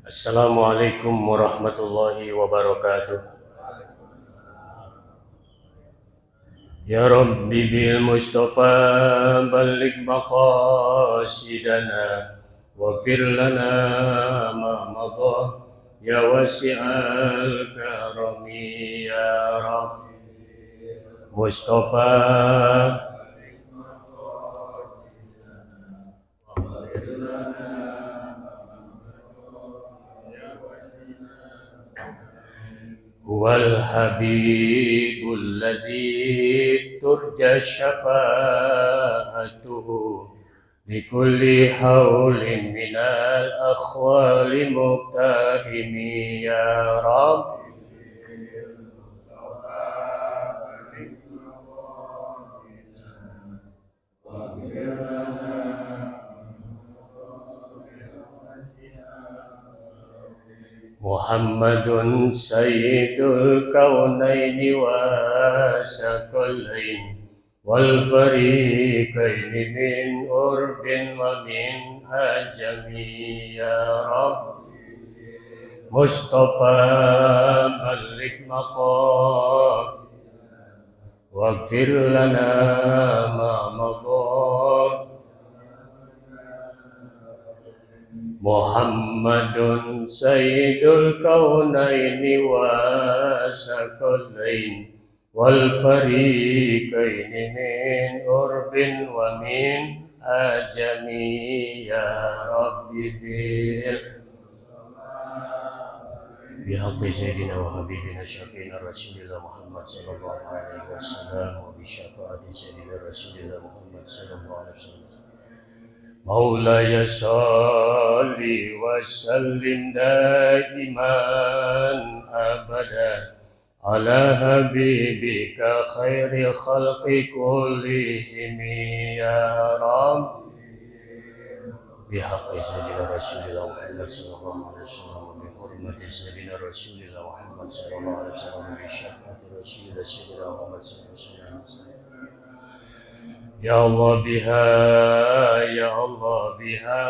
Assalamualaikum warahmatullahi wabarakatuh. Ya Rabbi bil Mustafa balligh maqasidana waghfir lana ma madha ya wasi'al karami ya Rabbi Mustafa huwal habibul ladzi turja syafa'atuhu bikulli haulin minal akhwali muqtahimi ya Rabb Muhammadun sayyidul kaunaini wa sakalain wal fariqaini min urbin wa min ajami ya Rabb Mustafa balik maqam waghfir lana ma madha Muhammadun sayyidul kaunaini wa sakalain wal fariqaini min urbin wa min ajami ya Rabbi bihaqqi sayyidina wa habibina syafi'ina rasulillah Muhammad sallallahu alaihi wasallam wa bi syafaati sayyidina rasulillah Muhammad sallallahu alaihi wasallam Maulaya salli wa sallim daiman abada ala habibika khairi khalqi kullihim ya Rabb bihaqqi sayyidina rasulillah Muhammad sallallahu alaihi wasallam bi hurmati sayyidina rasulillah Muhammad sallallahu alaihi wasallam bi syafaati rasulillah sayyidina Muhammad sallallahu alaihi wasallam Ya Allah biha, Ya Allah biha,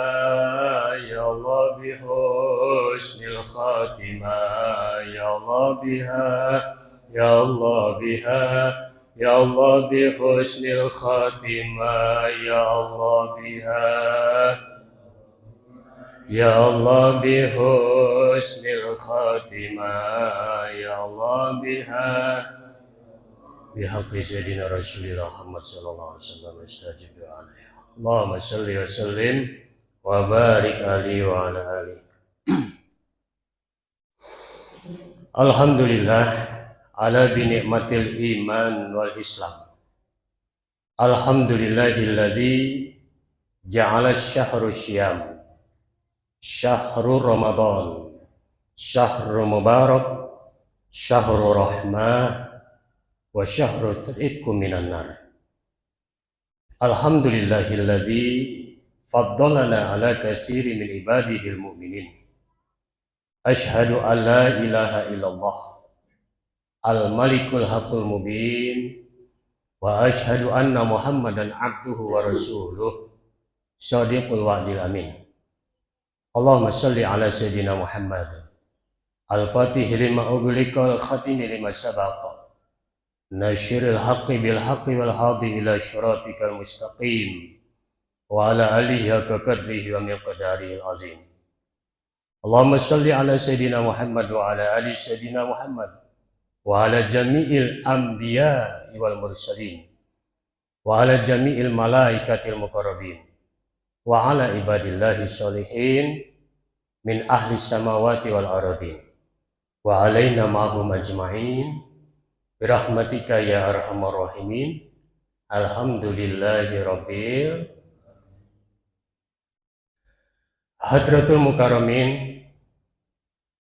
Ya Allah bihusnil khatimah, Ya Allah biha, Ya Allah biha, Ya Allah bihusnil khatimah, Ya Allah biha, Ya Allah bihusnil khatimah, Ya Allah biha. بحق سيدنا رسول الله محمد صلى الله عليه وسلم استجب عليه اللهم صل وسلم وبارك عليه وعلى آله Alhamdulillah ala binikmatil iman wal islam Alhamdulillahilladzi ja'ala syahru syiyam syahru ramadan syahru mubarak syahru rahmah wa syahru ta'idkum minan nar. Alhamdulillahilladzi faddalana ala katsiri min ibadihil mu'minin. Asyhadu an la ilaha illallah al-malikul haqqul mubin wa asyhadu anna Muhammadan abduhu wa rasuluh shadiqul wa'dil amin. Allahumma shalli ala sayyidina Muhammad al-fatih lima ughliqa al-khatimi lima sabaqa Nasyiril haqqi bil haqqi wal hadi ila syiratikal mustaqim wa ala alihi haqqa qadrihi wa miqdarihil azim. Allahumma shalli ala sayyidina Muhammad wa ala ali sayyidina Muhammad wa ala jami'il anbiya'i wal mursalin wa ala jami'il malaikatil muqarrabin wa ala ibadillahi sholihin min ahli samawati wal ardin wa alaina ma'hum ajma'in birahmatika ya arhamar rahimin. Alhamdulillahi rabbil Hadratul Mukarramin,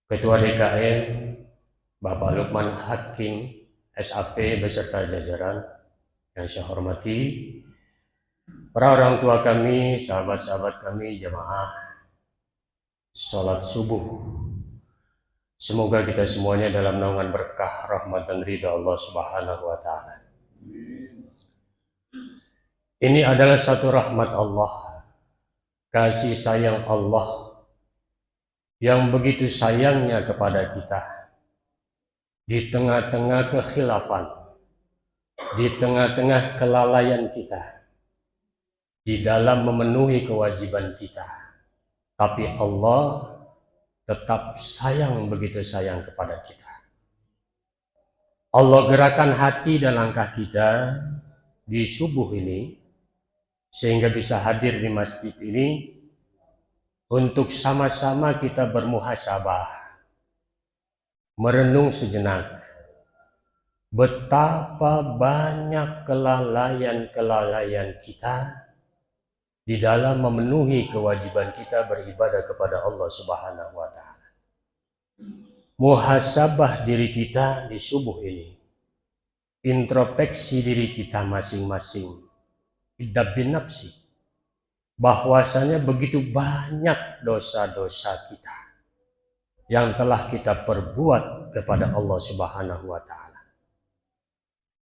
Ketua DKM Bapak Lukman Hakim SAP beserta jajaran yang saya hormati, para orang tua kami, sahabat-sahabat kami, jamaah sholat subuh. Semoga kita semuanya dalam naungan berkah, rahmat dan ridha Allah Subhanahu wa Ta'ala. Ini adalah satu rahmat Allah kasih sayang Allah yang begitu sayangnya kepada kita di tengah-tengah kekhilafan, di tengah-tengah kelalaian kita, di dalam memenuhi kewajiban kita. Tapi Allah tetap sayang, begitu sayang kepada kita. Allah gerakan hati dan langkah kita di subuh ini sehingga bisa hadir di masjid ini untuk sama-sama kita bermuhasabah, merenung sejenak betapa banyak kelalaian-kelalaian kita di dalam memenuhi kewajiban kita beribadah kepada Allah Subhanahu wa Ta'ala. Muhasabah diri kita di subuh ini, introspeksi diri kita masing-masing, idab bin nafsi, bahwasanya begitu banyak dosa-dosa kita yang telah kita perbuat kepada Allah Subhanahu wa Ta'ala.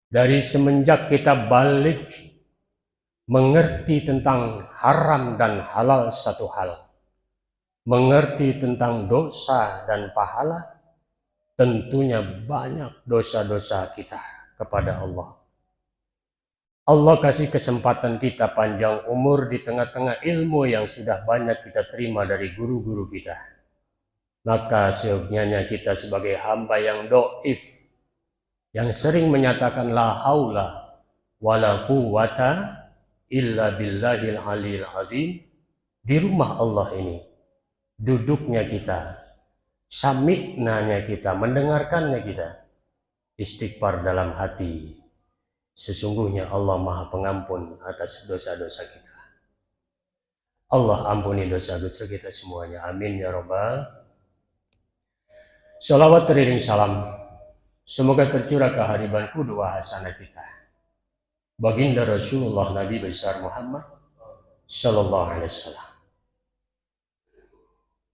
Dari semenjak kita balik mengerti tentang haram dan halal satu hal, mengerti tentang dosa dan pahala, tentunya banyak dosa-dosa kita kepada Allah. Allah kasih kesempatan kita panjang umur di tengah-tengah ilmu yang sudah banyak kita terima dari guru-guru kita. Maka seyogyanya kita sebagai hamba yang do'if, yang sering menyatakan la haula wala quwata illa billahil aliyil azim, di rumah Allah ini, duduknya kita, sami'nanya kita, mendengarkannya kita, istighfar dalam hati. Sesungguhnya Allah Maha Pengampun atas dosa-dosa kita. Allah ampuni dosa-dosa kita semuanya. Amin ya Rabbal. Salawat teriring salam, semoga tercurah kehadiran qudwah hasanah kita, baginda Rasulullah Nabi besar Muhammad Sallallahu Alaihi Wasallam.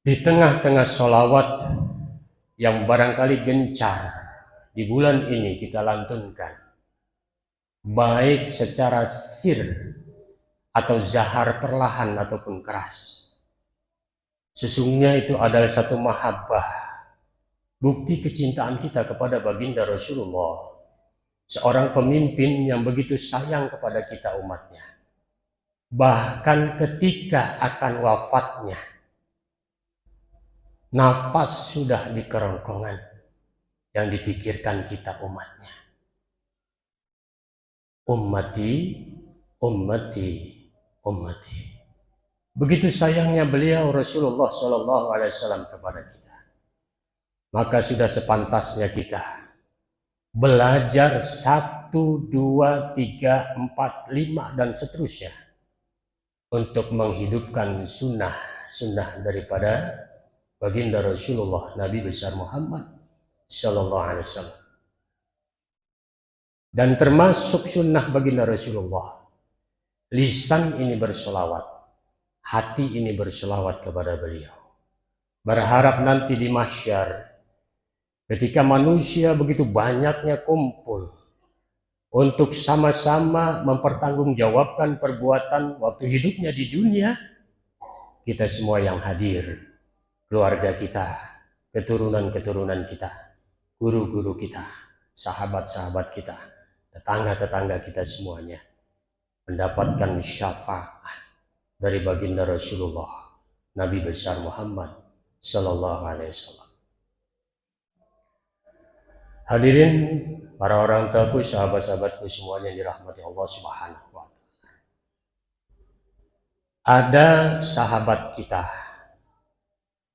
Di tengah-tengah sholawat yang barangkali gencar di bulan ini kita lantunkan, baik secara sir atau zahar perlahan ataupun keras, sesungguhnya itu adalah satu mahabbah, bukti kecintaan kita kepada baginda Rasulullah, seorang pemimpin yang begitu sayang kepada kita umatnya. Bahkan ketika akan wafatnya, nafas sudah di kerongkongan, yang dipikirkan kita umatnya. Ummati, ummati, ummati. Begitu sayangnya beliau Rasulullah Shallallahu Alaihi Wasallam kepada kita. Maka sudah sepantasnya kita belajar 1, 2, 3, 4, 5 dan seterusnya untuk menghidupkan sunnah daripada baginda Rasulullah Nabi besar Muhammad Sallallahu Alaihi Wasallam. Dan termasuk sunnah baginda Rasulullah, lisan ini bersolawat, hati ini bersolawat kepada beliau. Berharap nanti di mahsyar, ketika manusia begitu banyaknya kumpul untuk sama-sama mempertanggungjawabkan perbuatan waktu hidupnya di dunia, kita semua yang hadir, keluarga kita, keturunan-keturunan kita, guru-guru kita, sahabat-sahabat kita, tetangga-tetangga kita semuanya mendapatkan syafaat dari baginda Rasulullah Nabi besar Muhammad Sallallahu Alaihi Wasallam. Hadirin para orang tuaku, sahabat-sahabatku semuanya dirahmati Allah Subhanahu wa Ta'ala. Ada sahabat kita,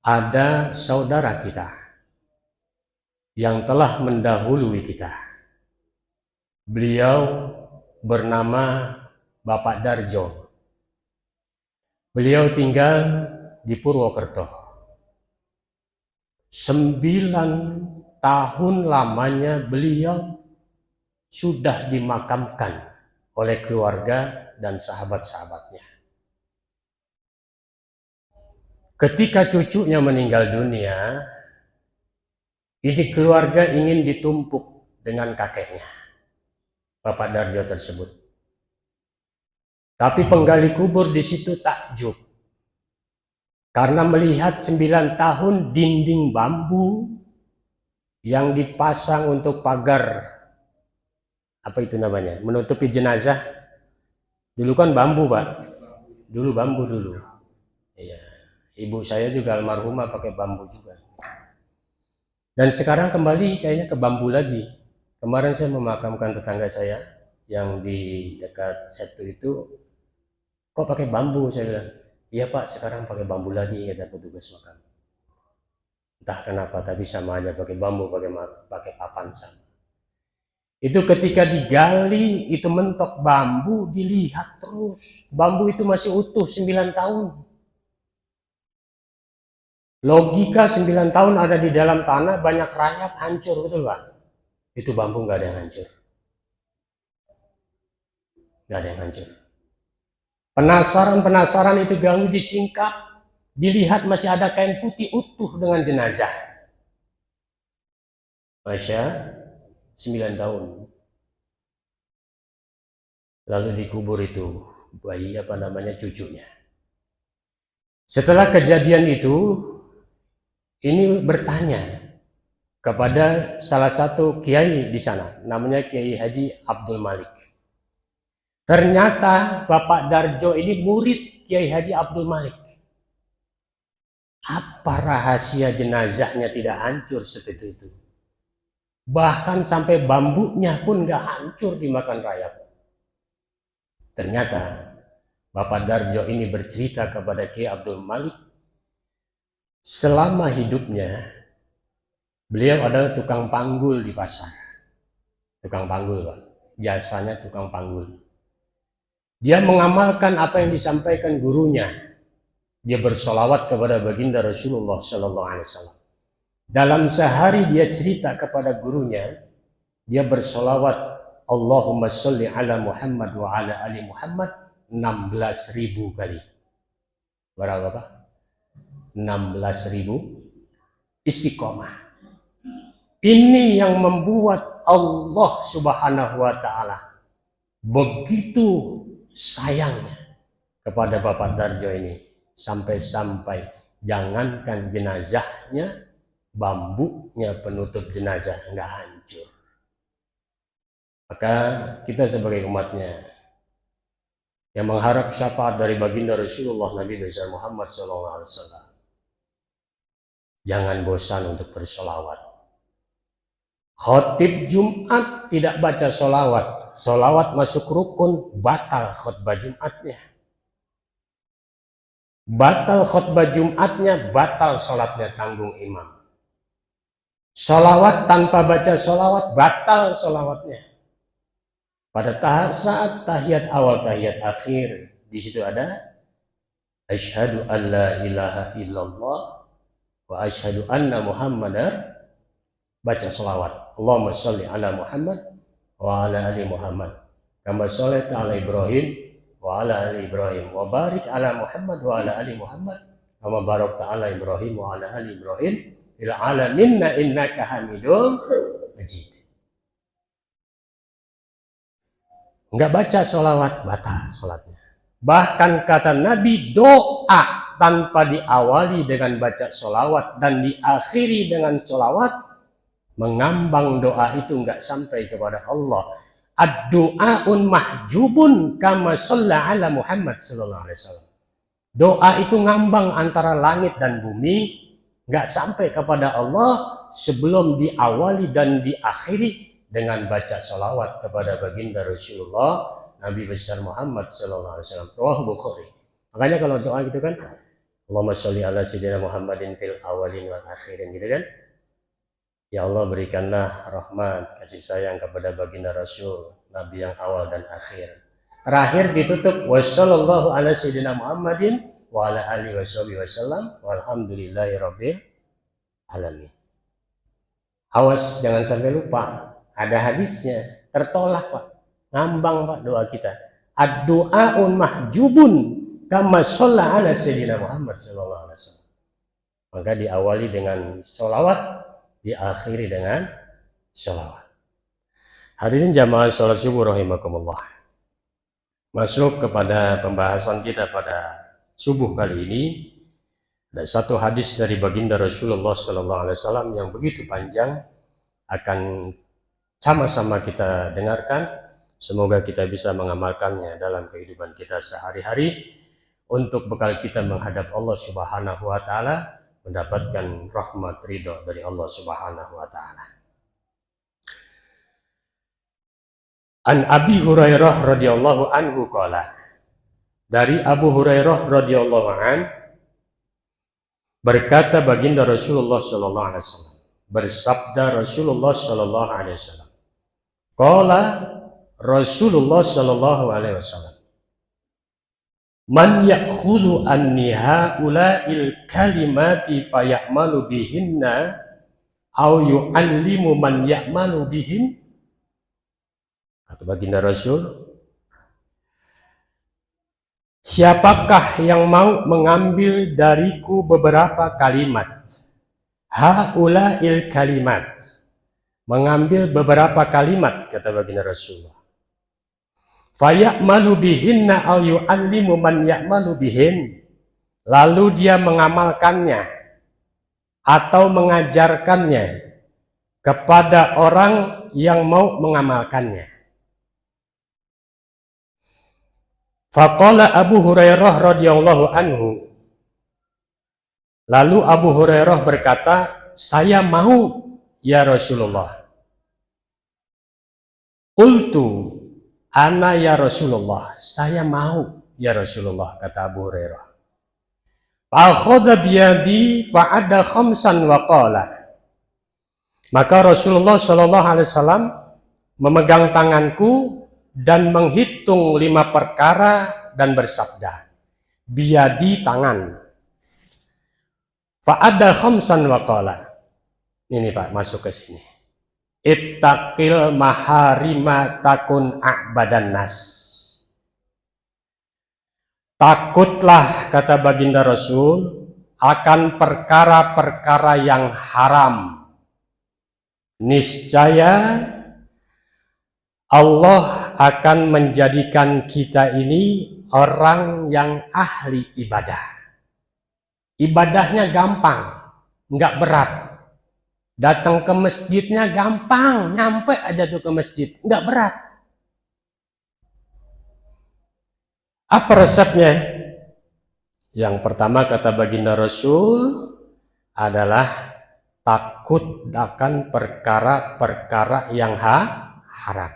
ada saudara kita yang telah mendahului kita. Beliau bernama Bapak Darjo. Beliau tinggal di Purwokerto. 9 tahun lamanya beliau sudah dimakamkan oleh keluarga dan sahabat-sahabatnya. Ketika cucunya meninggal dunia, ini keluarga ingin ditumpuk dengan kakeknya, Bapak Darjo tersebut. Tapi penggali kubur di situ takjub. Karena melihat 9 tahun dinding bambu yang dipasang untuk pagar, apa itu namanya, menutupi jenazah. Dulu kan bambu, Pak. Dulu bambu dulu. Iya. Ibu saya juga almarhumah pakai bambu juga. Dan sekarang kembali kayaknya ke bambu lagi. Kemarin saya memakamkan tetangga saya yang di dekat Setu itu, kok pakai bambu? Saya bilang, iya Pak, sekarang pakai bambu lagi, kata petugas makam. Entah kenapa, tapi sama aja pakai bambu, pakai papan sama. Itu ketika digali, itu mentok bambu, dilihat terus. Bambu itu masih utuh 9 tahun. Logika 9 tahun ada di dalam tanah, banyak rayap, hancur, betul Pak? Itu bambu nggak ada yang hancur. Nggak ada yang hancur. Penasaran itu ganggu disingkap, dilihat masih ada kain putih utuh dengan jenazah. Masya, 9 tahun. Lalu dikubur itu bayi cucunya. Setelah kejadian itu, ini bertanya kepada salah satu kiai di sana, namanya Kiai Haji Abdul Malik. Ternyata Bapak Darjo ini murid Kiai Haji Abdul Malik. Apa rahasia jenazahnya tidak hancur seperti itu? Bahkan sampai bambunya pun gak hancur dimakan rayap. Ternyata Bapak Darjo ini bercerita kepada Kiai Abdul Malik, selama hidupnya beliau adalah tukang panggul di pasar. Tukang panggul, Pak. Jasanya tukang panggul. Dia mengamalkan apa yang disampaikan gurunya. Dia bersolawat kepada baginda Rasulullah Sallallahu Alaihi Wasallam. Dalam sehari dia cerita kepada gurunya, dia bersolawat Allahumma sholli ala Muhammad wa ala ali Muhammad 16.000 kali. Berapa Pak? 16.000 istiqomah. Ini yang membuat Allah Subhanahu wa Ta'ala begitu sayangnya kepada Bapak Darjo ini, sampai-sampai jangankan jenazahnya, bambunya penutup jenazah nggak hancur. Maka kita sebagai umatnya yang mengharap syafaat dari baginda Rasulullah Nabi besar Muhammad SAW, jangan bosan untuk bersolawat. Khotib Jumat tidak baca solawat, solawat masuk rukun, batal khutbah Jumatnya. Batal khutbah Jumatnya, batal sholatnya, tanggung imam. Solawat tanpa baca solawat, batal solawatnya. Pada saat tahiyat awal, tahiyat akhir, di situ ada asyhadu an la ilaha illallah wa asyhadu anna Muhammadar, baca solawat. Allahumma sholli ala Muhammad wa ala ali Muhammad kama sholaita ala Ibrahim wa ala ali Ibrahim wa barik ala Muhammad wa ala ali Muhammad kama barakta ala Ibrahim wa ala ali Ibrahim fil alamin innaka Hamidum Majid. Enggak baca solawat, batal sholatnya. Bahkan kata Nabi, doa tanpa diawali dengan baca solawat dan diakhiri dengan solawat, mengambang doa itu enggak sampai kepada Allah. Ad-du'aun mahjubun kama shalla ala Muhammad sallallahu alaihi wasallam. Doa itu ngambang antara langit dan bumi, enggak sampai kepada Allah sebelum diawali dan diakhiri dengan baca salawat kepada baginda Rasulullah Nabi besar Muhammad sallallahu alaihi wasallam. Rawahu Bukhari. Makanya kalau doa gitu kan, Allahumma sholli ala sayyidina Muhammadin fil awalin wal akhirin, gitu kan. Ya Allah, berikanlah rahmat, kasih sayang kepada baginda Rasul, Nabi yang awal dan akhir. Terakhir ditutup wassallallahu ala sayyidina Muhammadin wa ala alihi wasallam walhamdulillahi rabbil alamin. Awas jangan sampai lupa, ada hadisnya, tertolak Pak, ngambang Pak doa kita. Ad-du'aun mahjubun kama shalla ala sayyidina Muhammad sallallahu alaihi wasallam. Maka diawali dengan sholawat, diakhiri dengan sholawat. Hadirin jamaah sholat subuh rahimakumullah. Masuk kepada pembahasan kita pada subuh kali ini, Ada satu hadis dari baginda Rasulullah SAW yang begitu panjang, akan sama-sama kita dengarkan. Semoga kita bisa mengamalkannya dalam kehidupan kita sehari-hari untuk bekal kita menghadap Allah Subhanahu wa taala, mendapatkan rahmat ridho dari Allah Subhanahu wa taala. An Abi Hurairah radhiyallahu anhu qala, dari Abu Hurairah radhiyallahu an berkata baginda Rasulullah sallallahu alaihi wasallam, bersabda Rasulullah sallallahu alaihi wasallam, qala Rasulullah sallallahu alaihi wasallam, man ya'khudhu anni haula'il kalimati fayamalu bihinna au yu'allimu man ya'malu bihin. Kata baginda Rasul, siapakah yang mau mengambil dariku beberapa kalimat? Haula'il kalimat, mengambil beberapa kalimat, kata baginda Rasulullah. Fayamalu bihinna au yu'allimu man ya'malu bihin, lalu dia mengamalkannya atau mengajarkannya kepada orang yang mau mengamalkannya. Faqala Abu Hurairah radhiyallahu anhu, lalu Abu Hurairah berkata, saya mau ya Rasulullah. Qultu ana ya Rasulullah, saya mau ya Rasulullah, kata Abu Hurairah. Fa'akhadha biyadi fa'adda khamsan wa qala, maka Rasulullah sallallahu alaihi wasallam memegang tanganku dan menghitung 5 perkara dan bersabda, biyadi tangan, fa'adda khamsan wa qala. Ini Pak, masuk ke sini. Ittaqil maharima takun a'badan nas. Takutlah, kata baginda Rasul, akan perkara-perkara yang haram. Niscaya Allah akan menjadikan kita ini orang yang ahli ibadah. Ibadahnya gampang, nggak berat. Datang ke masjidnya gampang, nyampe aja tuh ke masjid, nggak berat. Apa resepnya? Yang pertama, kata baginda Rasul, adalah takut akan perkara-perkara yang haram.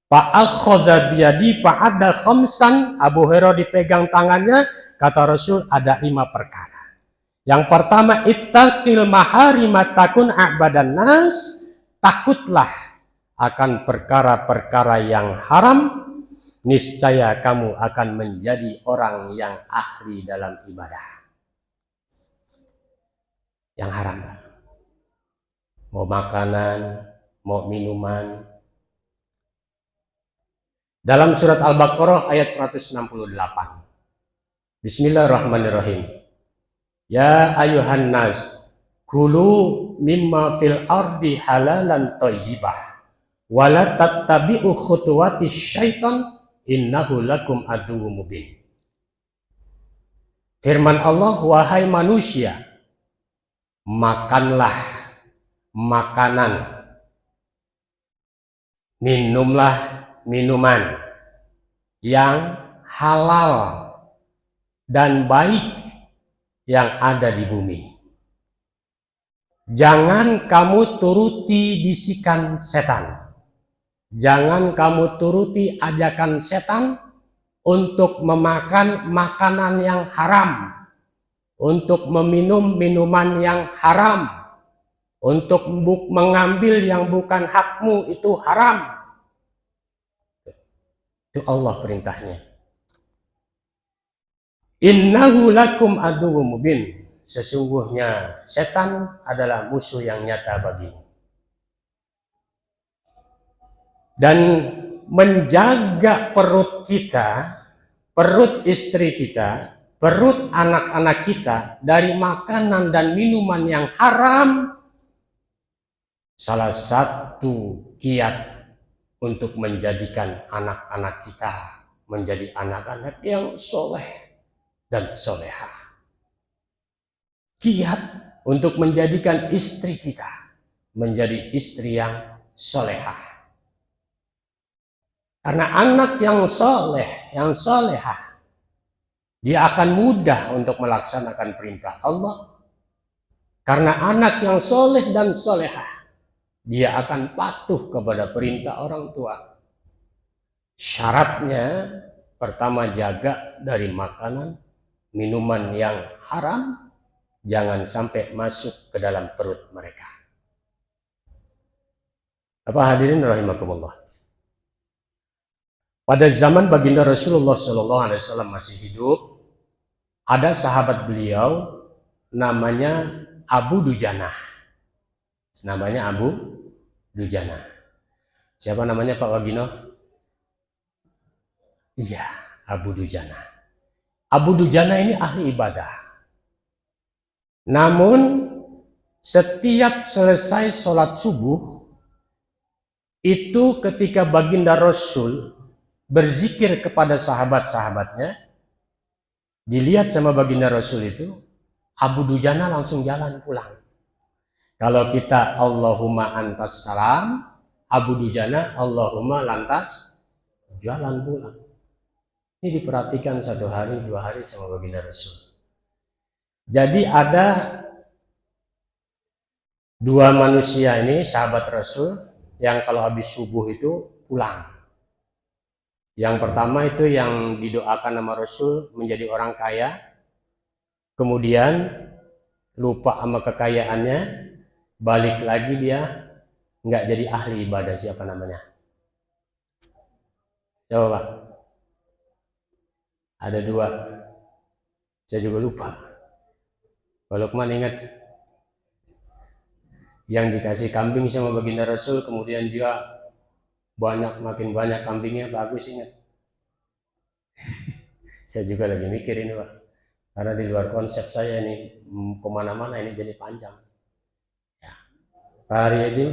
Fa'akhadha biyadi fa'adda khamsan, Abu Hurairah dipegang tangannya, kata Rasul ada 5 perkara. Yang pertama, ittaqil maharima takun a'badan nas, takutlah akan perkara-perkara yang haram, niscaya kamu akan menjadi orang yang ahli dalam ibadah. Yang haram, mau makanan, mau minuman. Dalam surat Al-Baqarah ayat 168. Bismillahirrahmanirrahim. Ya ayuhan nas, kulu mimma fil ardi halalan thayyibah, wala tattabi'u khutuwatis syaitan, innahu lakum aduwwum mubin. Firman Allah, wahai manusia, makanlah makanan, minumlah minuman yang halal dan baik yang ada di bumi. Jangan kamu turuti bisikan setan. Jangan kamu turuti ajakan setan untuk memakan makanan yang haram, untuk meminum minuman yang haram, untuk mengambil yang bukan hakmu, itu haram. Itu Allah perintahnya. Innahu lakum aduwwum mubin. Sesungguhnya setan adalah musuh yang nyata bagimu. Dan menjaga perut kita, perut istri kita, perut anak-anak kita dari makanan dan minuman yang haram, salah satu kiat untuk menjadikan anak-anak kita menjadi anak-anak yang soleh dan soleha. giat untuk menjadikan istri kita menjadi istri yang solehah. Karena anak yang soleh, yang solehah, dia akan mudah untuk melaksanakan perintah Allah. Karena anak yang soleh dan solehah, dia akan patuh kepada perintah orang tua. Syaratnya, pertama jaga dari makanan, minuman yang haram, jangan sampai masuk ke dalam perut mereka. Apa hadirin rahimakumullah. Pada zaman baginda Rasulullah SAW masih hidup, ada sahabat beliau namanya Abu Dujana. Namanya Abu Dujana. Siapa namanya Pak Wagino? Iya, Abu Dujana. Abu Dujana ini ahli ibadah. Namun setiap selesai sholat subuh, itu ketika baginda Rasul berzikir kepada sahabat-sahabatnya, dilihat sama baginda Rasul itu, Abu Dujana langsung jalan pulang. Kalau kita Allahumma antas salam, Abu Dujana Allahumma lantas jalan pulang. Ini diperhatikan 1 hari, 2 hari sama baginda Rasul. Jadi ada 2 manusia ini, sahabat Rasul, yang kalau habis subuh itu pulang. Yang pertama itu yang didoakan nama Rasul menjadi orang kaya, kemudian lupa sama kekayaannya, balik lagi dia nggak jadi ahli ibadah. Siapa namanya? Coba Pak. Ada 2, saya juga lupa. Pak Lukman ingat? Yang dikasih kambing sama baginda Rasul, kemudian dia makin banyak kambingnya, bagus ingat. Saya juga lagi mikir ini Pak, karena di luar konsep saya ini, kemana-mana ini jadi panjang ya. Pak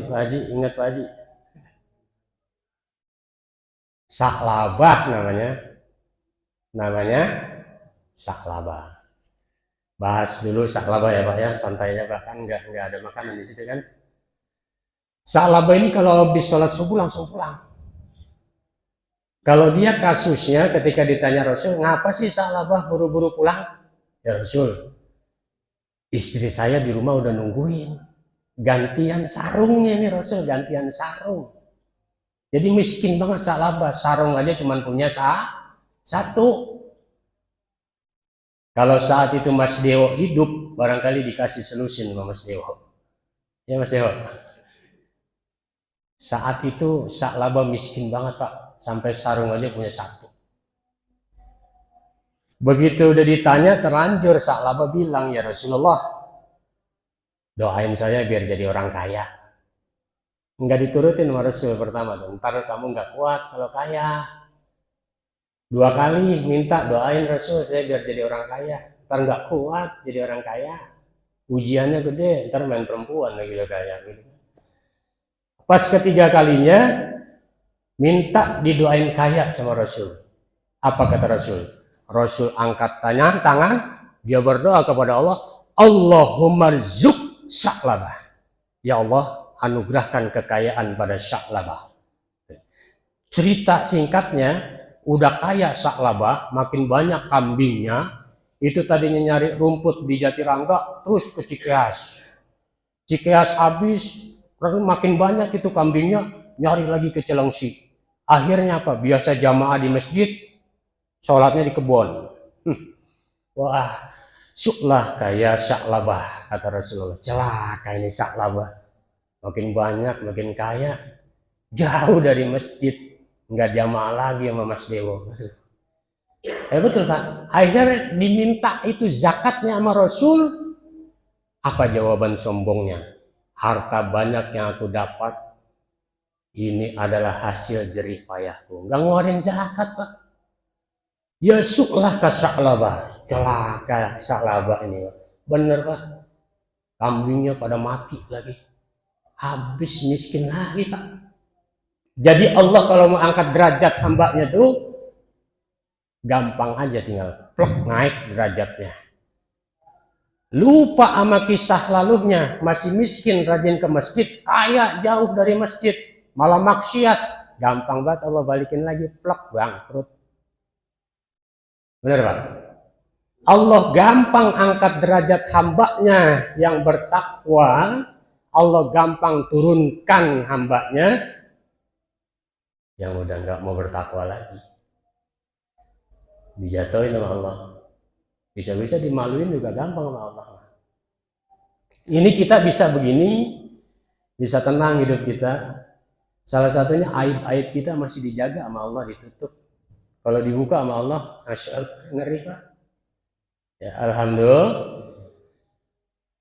Haji, ingat Pak Haji? Sa'labah namanya Sa'labah. Bahas dulu Sa'labah ya Pak ya, santai ya Pak, kan nggak ada makanan di situ kan. Sa'labah ini kalau habis sholat subuh langsung pulang. Kalau dia kasusnya ketika ditanya Rasul, ngapa sih Sa'labah buru-buru pulang? Ya Rasul, istri saya di rumah udah nungguin. Gantian sarungnya ini Rasul, gantian sarung. Jadi miskin banget Sa'labah, sarung aja cuma punya satu. Kalau saat itu Mas Dewo hidup, barangkali dikasih selusin sama Mas Dewo. Ya Mas Dewo. Saat itu Sa'labah miskin banget Pak, sampai sarung aja punya satu. Begitu udah ditanya terlanjur, Sa'labah bilang, ya Rasulullah, doain saya biar jadi orang kaya. Enggak diturutin sama Rasul pertama tuh, ntar kamu nggak kuat kalau kaya. 2 kali minta doain Rasul saya biar jadi orang kaya, ntar nggak kuat jadi orang kaya, ujiannya gede, ntar main perempuan lagi udah kaya gitu. Pas ketiga kalinya minta didoain kaya sama Rasul. Apa kata Rasul? Rasul angkat tangan, dia berdoa kepada Allah, Allahumma rzuq Sa'labah. Ya Allah, anugerahkan kekayaan pada Sa'labah. Cerita singkatnya, udah kaya Sa'labah, makin banyak kambingnya. Itu tadinya nyari rumput di Jatirangga, terus ke Cikeas. Cikeas habis, makin banyak itu kambingnya, nyari lagi ke Cilengsi. Akhirnya apa? Biasa jamaah di masjid, sholatnya di kebun. Wah, syuklah kaya Sa'labah, kata Rasulullah. Celaka ini Sa'labah, makin banyak, makin kaya, jauh dari masjid, nggak jamaah lagi sama Mas Dewo. Betul Pak. Akhirnya diminta itu zakatnya sama Rasul. Apa jawaban sombongnya? Harta banyak yang aku dapat, ini adalah hasil jerih payahku. Nggak ngeluarin zakat Pak. Ya syuklah ke Sa'labah. Celaka Sa'labah ini Pak. Bener Pak. Kambingnya pada mati lagi. Habis miskin lagi Pak. Jadi Allah kalau mau angkat derajat hambanya tuh gampang aja, tinggal plek naik derajatnya. lupa sama kisah lalunya, masih miskin, rajin ke masjid, kaya jauh dari masjid, malah maksiat, gampang banget Allah balikin lagi, plak, bangkrut. Bener Pak? Allah gampang angkat derajat hambanya yang bertakwa, Allah gampang turunkan hambanya yang udah nggak mau bertakwa lagi. Dijatuhin sama Allah. Bisa-bisa dimaluin juga gampang sama Allah. Ini kita bisa begini, bisa tenang hidup kita. Salah satunya aib-aib kita masih dijaga sama Allah, ditutup. Kalau dibuka sama Allah, Masya Allah, ngeri Pak. Ya, Alhamdulillah.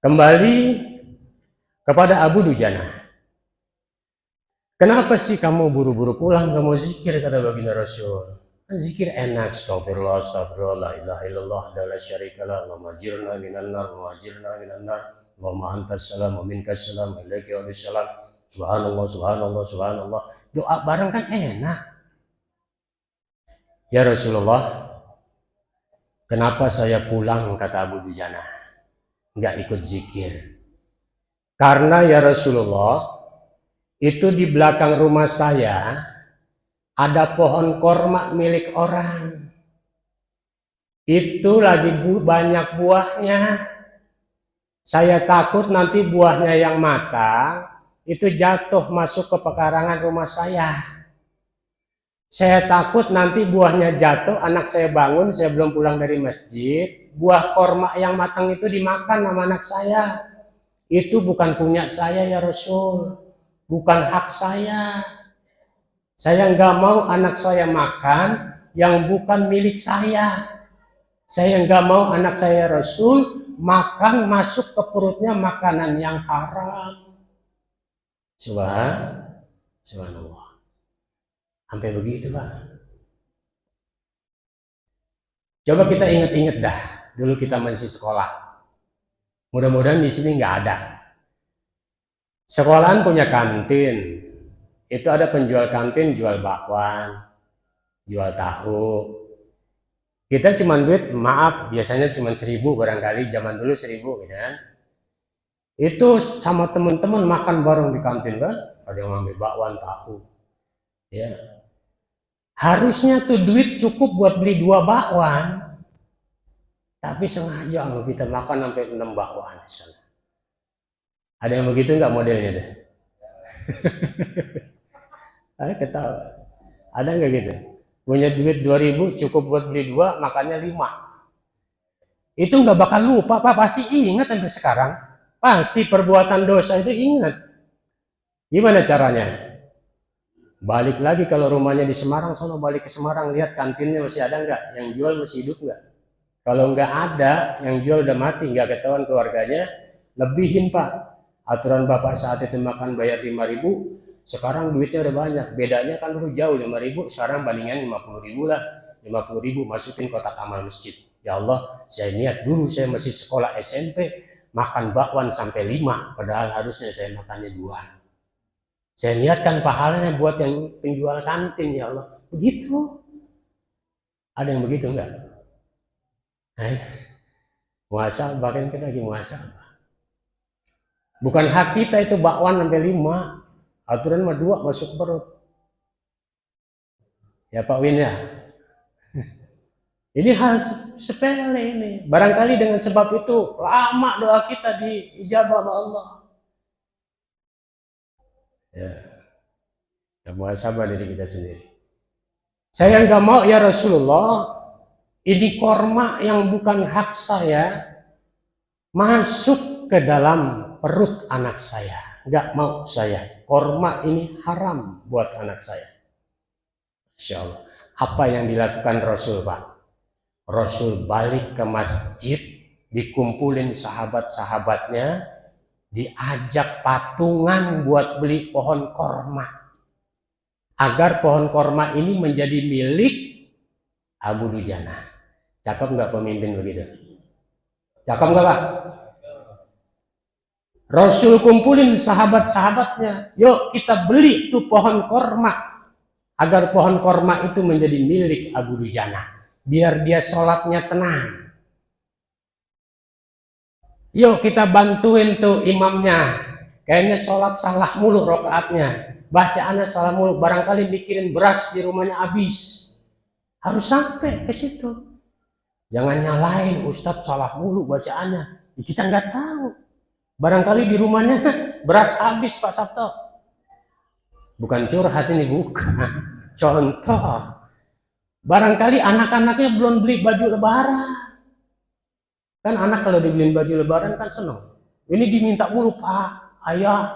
Kembali kepada Abu Dujana. Kenapa sih kamu buru-buru pulang, kamu zikir, kata baginda Rasul. Zikir enak, astagfirullah, astagfirullah, la ilaha illallah, la syarikalah, Allahumma ajirna minan nar, wa ajirna minan nar, Allahumma antas salam, wa minkas salam, ilaika wa bisalam, subhanallah, subhanallah, subhanallah. Doa bareng kan enak. Ya Rasulullah, kenapa saya pulang, kata Abu Dujana, nggak ikut zikir? Karena ya Rasulullah, itu di belakang rumah saya ada pohon korma milik orang. Itu lagi banyak buahnya. Saya takut nanti buahnya yang matang itu jatuh masuk ke pekarangan rumah saya. Saya takut nanti buahnya jatuh, anak saya bangun, saya belum pulang dari masjid, buah korma yang matang itu dimakan sama anak saya. Itu bukan punya saya ya Rasul, bukan hak saya. Saya nggak mau anak saya makan yang bukan milik saya. Saya nggak mau anak saya Rasul makan masuk ke perutnya makanan yang haram. Subhanallah. Sampai begitu Pak. Coba kita ingat-ingat dah. Dulu kita masih sekolah. Mudah-mudahan di sini nggak ada. Sekolahan punya kantin. Itu ada penjual kantin, jual bakwan, jual tahu. Kita cuma duit, maaf, biasanya cuma 1.000 barangkali, zaman dulu 1.000 gitu kan. Itu sama teman-teman makan bareng di kantin kan, ada yang ngambil bakwan, tahu. Ya. Harusnya tuh duit cukup buat beli 2 bakwan. Tapi sengaja kita makan sampai 6 bakwan misalnya. Ada yang begitu nggak modelnya deh? Ketawa. Ada nggak gitu? Punya duit 2.000 cukup buat beli 2, makannya 5. Itu nggak bakal lupa Pak, pasti ingat sampai sekarang. Pasti perbuatan dosa itu ingat. Gimana caranya? Balik lagi kalau rumahnya di Semarang, sono balik ke Semarang, lihat kantinnya masih ada nggak? Yang jual masih hidup nggak? Kalau nggak ada, yang jual udah mati, nggak ketahuan keluarganya, lebihin Pak. Aturan Bapak saat itu makan bayar 5.000, sekarang duitnya udah banyak, bedanya kan dulu jauh 5.000, sekarang bandingan 50.000 lah. 50.000 masukin kotak amal masjid. Ya Allah, saya niat dulu saya masih sekolah SMP makan bakwan sampai 5, padahal harusnya saya makannya 2. Saya niatkan pahalanya buat yang penjual kantin ya Allah. Begitu. Ada yang begitu enggak? Muhasabah, kan kita lagi muhasabah. Bukan hak kita itu bakwan sampai 5. Aturan mah 2 masuk ke perut. Ya Pak Win ya. Ini hal sepele ini. Barangkali dengan sebab itu lama doa kita diijabah sama Allah. Ya muhasabah diri kita sendiri. Saya nggak mau ya Rasulullah, ini korma yang bukan hak saya masuk ke dalam perut anak saya. Nggak mau saya. Korma ini haram buat anak saya. Insya Allah. Apa yang dilakukan Rasul Pak? Rasul balik ke masjid, dikumpulin sahabat-sahabatnya, diajak patungan buat beli pohon korma. Agar pohon korma ini menjadi milik Abu Dujana. Cakep nggak pemimpin begitu? Cakep nggak Pak? Rasul kumpulin sahabat-sahabatnya, yuk kita beli tuh pohon korma. Agar pohon korma itu menjadi milik Abu Dujana. Biar dia sholatnya tenang. Yuk kita bantuin tuh imamnya. Kayaknya sholat salah mulu rokaatnya. Bacaannya salah mulu. Barangkali mikirin beras di rumahnya habis. Harus sampai ke situ. Jangan nyalain Ustadz salah mulu bacaannya. Ya, kita nggak tahu. Barangkali di rumahnya beras habis Pak Sabto. Bukan curhat ini, bukan. Contoh. Barangkali anak-anaknya belum beli baju lebaran. Kan anak kalau dibeliin baju lebaran kan seneng. Ini diminta mulu, Pak, ayah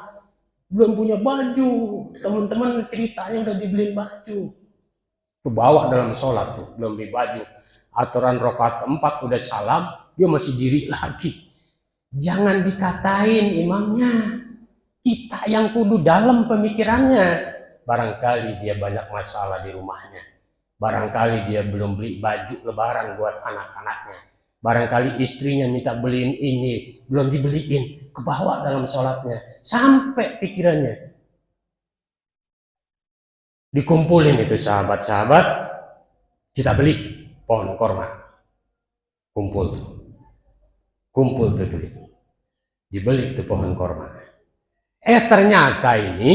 belum punya baju. Teman-teman ceritanya udah dibeliin baju. Kebawa dalam sholat tuh, belum beli baju. Aturan rakaat 4 udah salam, dia masih diri lagi. Jangan dikatain imamnya. Kita yang kudu dalam pemikirannya. Barangkali dia banyak masalah di rumahnya. Barangkali dia belum beli baju lebaran buat anak-anaknya. Barangkali istrinya minta beliin ini, belum dibeliin, kebawa dalam sholatnya. Sampai pikirannya. Dikumpulin itu sahabat-sahabat, kita beli pohon korma. Kumpul tuh duit. Dibeli tuh pohon korma. Ternyata ini,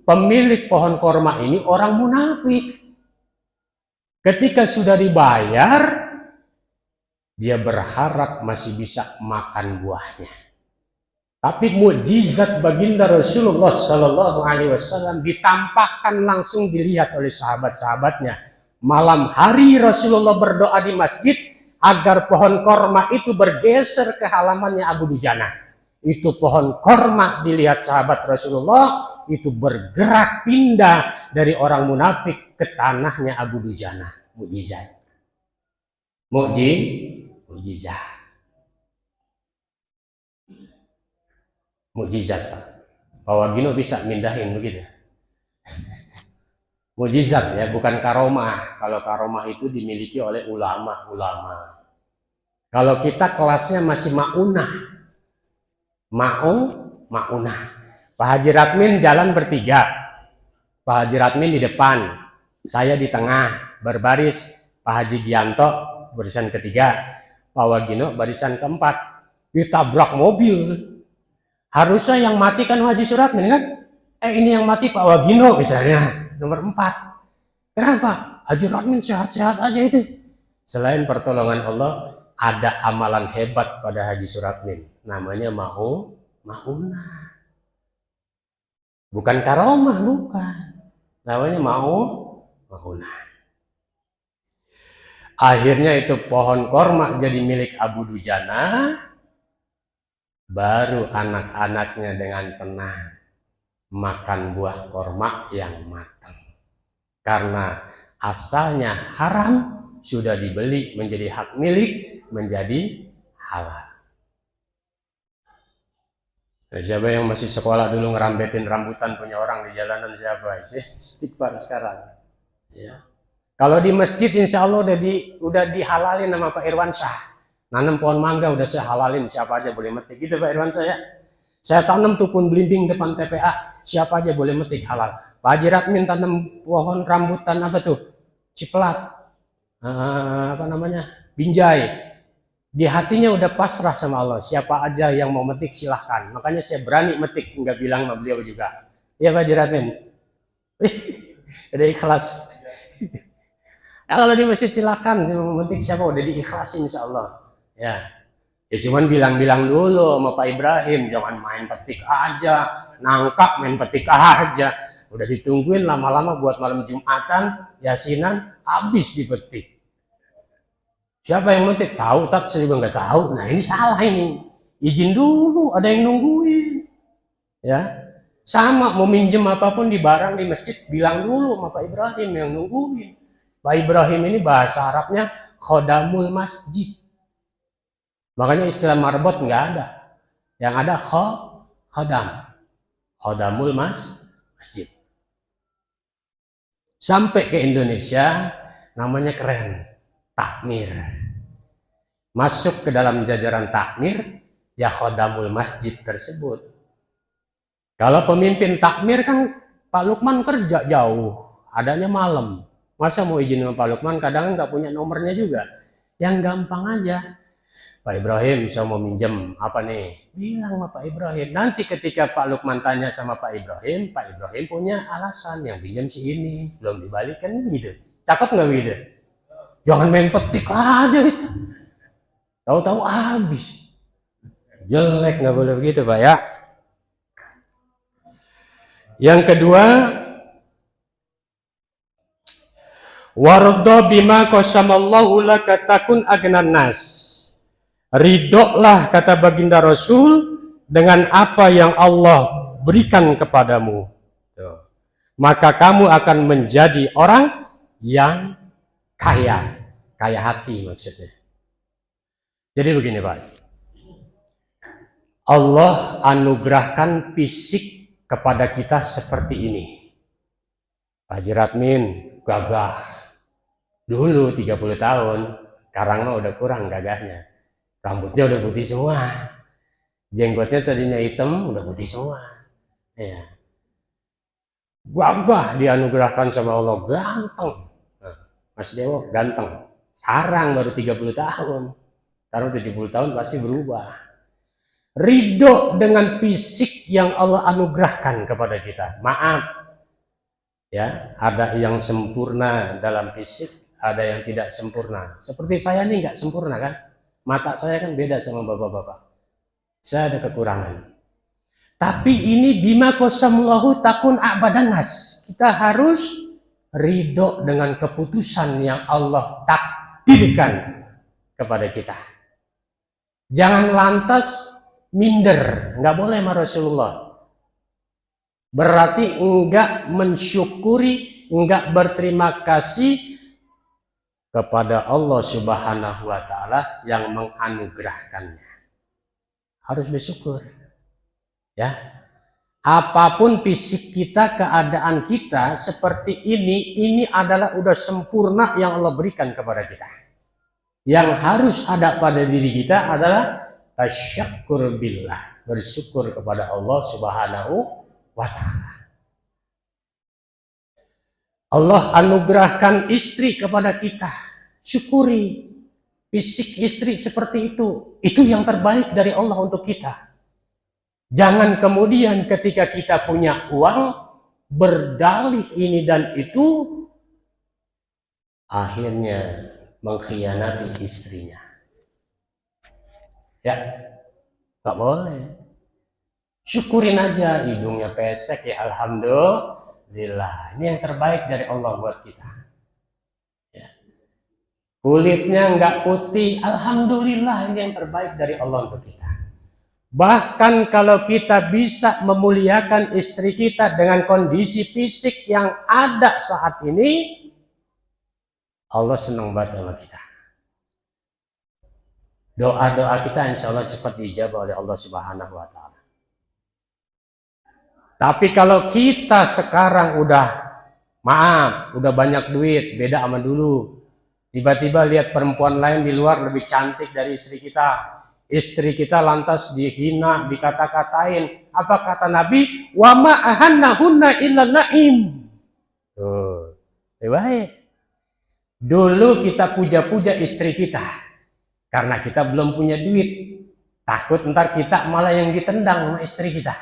pemilik pohon korma ini orang munafik. Ketika sudah dibayar, dia berharap masih bisa makan buahnya. Tapi mukjizat baginda Rasulullah Shallallahu Alaihi Wasallam ditampakkan langsung dilihat oleh sahabat-sahabatnya. Malam hari Rasulullah berdoa di masjid agar pohon korma itu bergeser ke halamannya Abu Dujana. Itu pohon korma dilihat sahabat Rasulullah itu bergerak pindah dari orang munafik ke tanahnya Abu Dujana. Mukjizat. Mukjizat. Mukjizat, Pak. Pak Wagino bisa mindahin begitu. Mukjizat ya, bukan karomah. Kalau karomah itu dimiliki oleh ulama-ulama. Kalau kita kelasnya masih maunah. Maunah. Pak Haji Radmin jalan bertiga. Pak Haji Radmin di depan, saya di tengah, berbaris. Pak Haji Gianto barisan ketiga, Pak Wagino barisan keempat. Ditabrak mobil. Harusnya yang mati kan Haji Suratmin kan? Ini yang mati Pak Wagino misalnya, nomor 4. Kenapa? Haji Radmin sehat-sehat aja itu. Selain pertolongan Allah, ada amalan hebat pada Haji Suratmin. Namanya maunah. Bukan karomah, bukan. Namanya maunah. Akhirnya itu pohon korma jadi milik Abu Dujana. Baru anak-anaknya dengan tenang makan buah korma yang matang. Karena asalnya haram, sudah dibeli menjadi hak milik, menjadi halal. Nah, siapa yang masih sekolah dulu ngerambetin rambutan punya orang di jalanan siapa? Istighfar sekarang. Ya. Kalau di masjid insya Allah udah dihalalin sama Pak Irwansyah. Nanam pohon mangga udah saya halalin, siapa aja boleh metik. Gitu Pak Irwan saya tanam tuh pohon belimbing depan TPA, siapa aja boleh metik, halal. Pak Haji Radmin tanam pohon rambutan apa tuh? Ciplat. Binjai. Di hatinya udah pasrah sama Allah, siapa aja yang mau metik silahkan. Makanya saya berani metik, nggak bilang sama beliau juga. Iya Pak Haji Radmin. Udah ikhlas. Kalau di masjid silahkan, mau metik siapa udah diikhlasin insya Allah. Ya cuman bilang-bilang dulu sama Pak Ibrahim, jangan main petik aja, nangkap main petik aja. Udah ditungguin lama-lama buat malam Jumatan, Yasinan, habis dipetik. Siapa yang metik? Tahu, tak saya juga nggak tahu. Nah ini salah ini. Izin dulu, ada yang nungguin. Ya, sama mau minjem apapun di barang di masjid, bilang dulu sama Pak Ibrahim yang nungguin. Pak Ibrahim ini bahasa Arabnya khodamul masjid. Makanya istilah marbot nggak ada. Yang ada khodamul masjid. Sampai ke Indonesia, namanya keren. Takmir. Masuk ke dalam jajaran takmir, ya khodamul masjid tersebut. Kalau pemimpin takmir kan Pak Lukman kerja jauh, adanya malam. Masa mau izin sama Pak Lukman, kadang nggak punya nomornya juga. Yang gampang aja. Pak Ibrahim, saya mau minjem apa nih? Bilang sama Pak Ibrahim. Nanti ketika Pak Lukman tanya sama Pak Ibrahim punya alasan yang pinjam si ini, belum dibalikan gitu. Cakep nggak gitu? Jangan main petik aja itu. Tahu-tahu habis. Jelek, nggak boleh begitu Pak ya. Yang kedua, warda bima qasamallahu laka takun agnan nas. Ridholah, kata baginda Rasul, dengan apa yang Allah berikan kepadamu. Maka kamu akan menjadi orang yang kaya. Kaya hati maksudnya. Jadi begini Pak. Allah anugerahkan fisik kepada kita seperti ini. Pak Haji Radmin gagah. Dulu 30 tahun, sekarang mah udah kurang gagahnya. Rambutnya udah putih semua, jenggotnya tadinya hitam udah putih semua. Ya. Gagah dianugerahkan sama Allah, ganteng. Nah, Mas Dewo ganteng. Sekarang baru 30 tahun. Sekarang 70 tahun pasti berubah. Ridho dengan fisik yang Allah anugerahkan kepada kita. Maaf, ya, ada yang sempurna dalam fisik, ada yang tidak sempurna. Seperti saya nih nggak sempurna kan? Mata saya kan beda sama bapak-bapak. Saya ada kekurangan. Tapi ini bima qasamullahu takun abadan nas. Kita harus ridho dengan keputusan yang Allah takdirkan kepada kita. Jangan lantas minder. Nggak boleh sama Rasulullah. Berarti enggak mensyukuri, enggak berterima kasih kepada Allah Subhanahu wa Ta'ala yang menganugerahkannya. Harus bersyukur. Ya. Apapun fisik kita, keadaan kita seperti ini adalah udah sempurna yang Allah berikan kepada kita. Yang harus ada pada diri kita adalah tasyakkur billah, bersyukur kepada Allah Subhanahu wa Ta'ala. Allah anugerahkan istri kepada kita. Syukuri fisik istri seperti itu. Itu yang terbaik dari Allah untuk kita. Jangan kemudian ketika kita punya uang, berdalih ini dan itu, akhirnya mengkhianati istrinya. Ya, gak boleh. Syukurin aja, hidungnya pesek ya alhamdulillah. Ini yang terbaik dari Allah buat kita. Ya. Kulitnya nggak putih, alhamdulillah ini yang terbaik dari Allah untuk kita. Bahkan kalau kita bisa memuliakan istri kita dengan kondisi fisik yang ada saat ini, Allah senang banget sama kita. Doa-doa kita insya Allah cepat dijabah oleh Allah Subhanahu wa Ta'ala. Tapi kalau kita sekarang udah banyak duit, beda sama dulu. Tiba-tiba lihat perempuan lain di luar lebih cantik dari istri kita. Istri kita lantas dihina, dikata-katain. Apa kata Nabi? Wa ma ahannahunna illa naim. Tuh, baik. Dulu kita puja-puja istri kita. Karena kita belum punya duit. Takut ntar kita malah yang ditendang sama istri kita.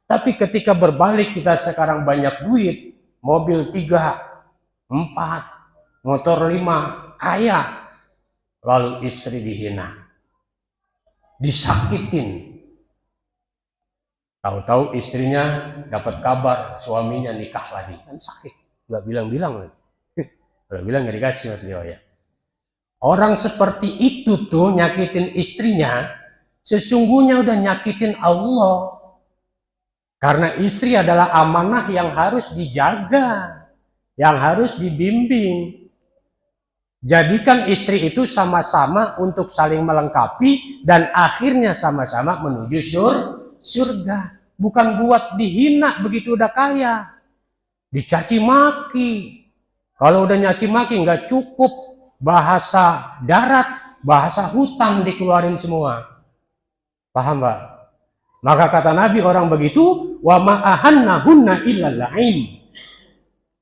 Tapi ketika berbalik kita sekarang banyak duit, mobil 3, 4, motor 5, kaya. Lalu istri dihina, disakitin. Tahu-tahu istrinya dapat kabar suaminya nikah lagi. Kan sakit, nggak bilang-bilang. Kalau bilang nggak dikasih Mas Dewa ya. Orang seperti itu tuh nyakitin istrinya, sesungguhnya udah nyakitin Allah. Karena istri adalah amanah yang harus dijaga, yang harus dibimbing. Jadikan istri itu sama-sama untuk saling melengkapi dan akhirnya sama-sama menuju surga. Bukan buat dihina begitu udah kaya. Dicaci maki. Kalau udah nyaci maki nggak cukup bahasa darat, bahasa hutan dikeluarin semua. Paham Pak? Maka kata Nabi orang begitu, wa ma'ahannahunna illa la'im.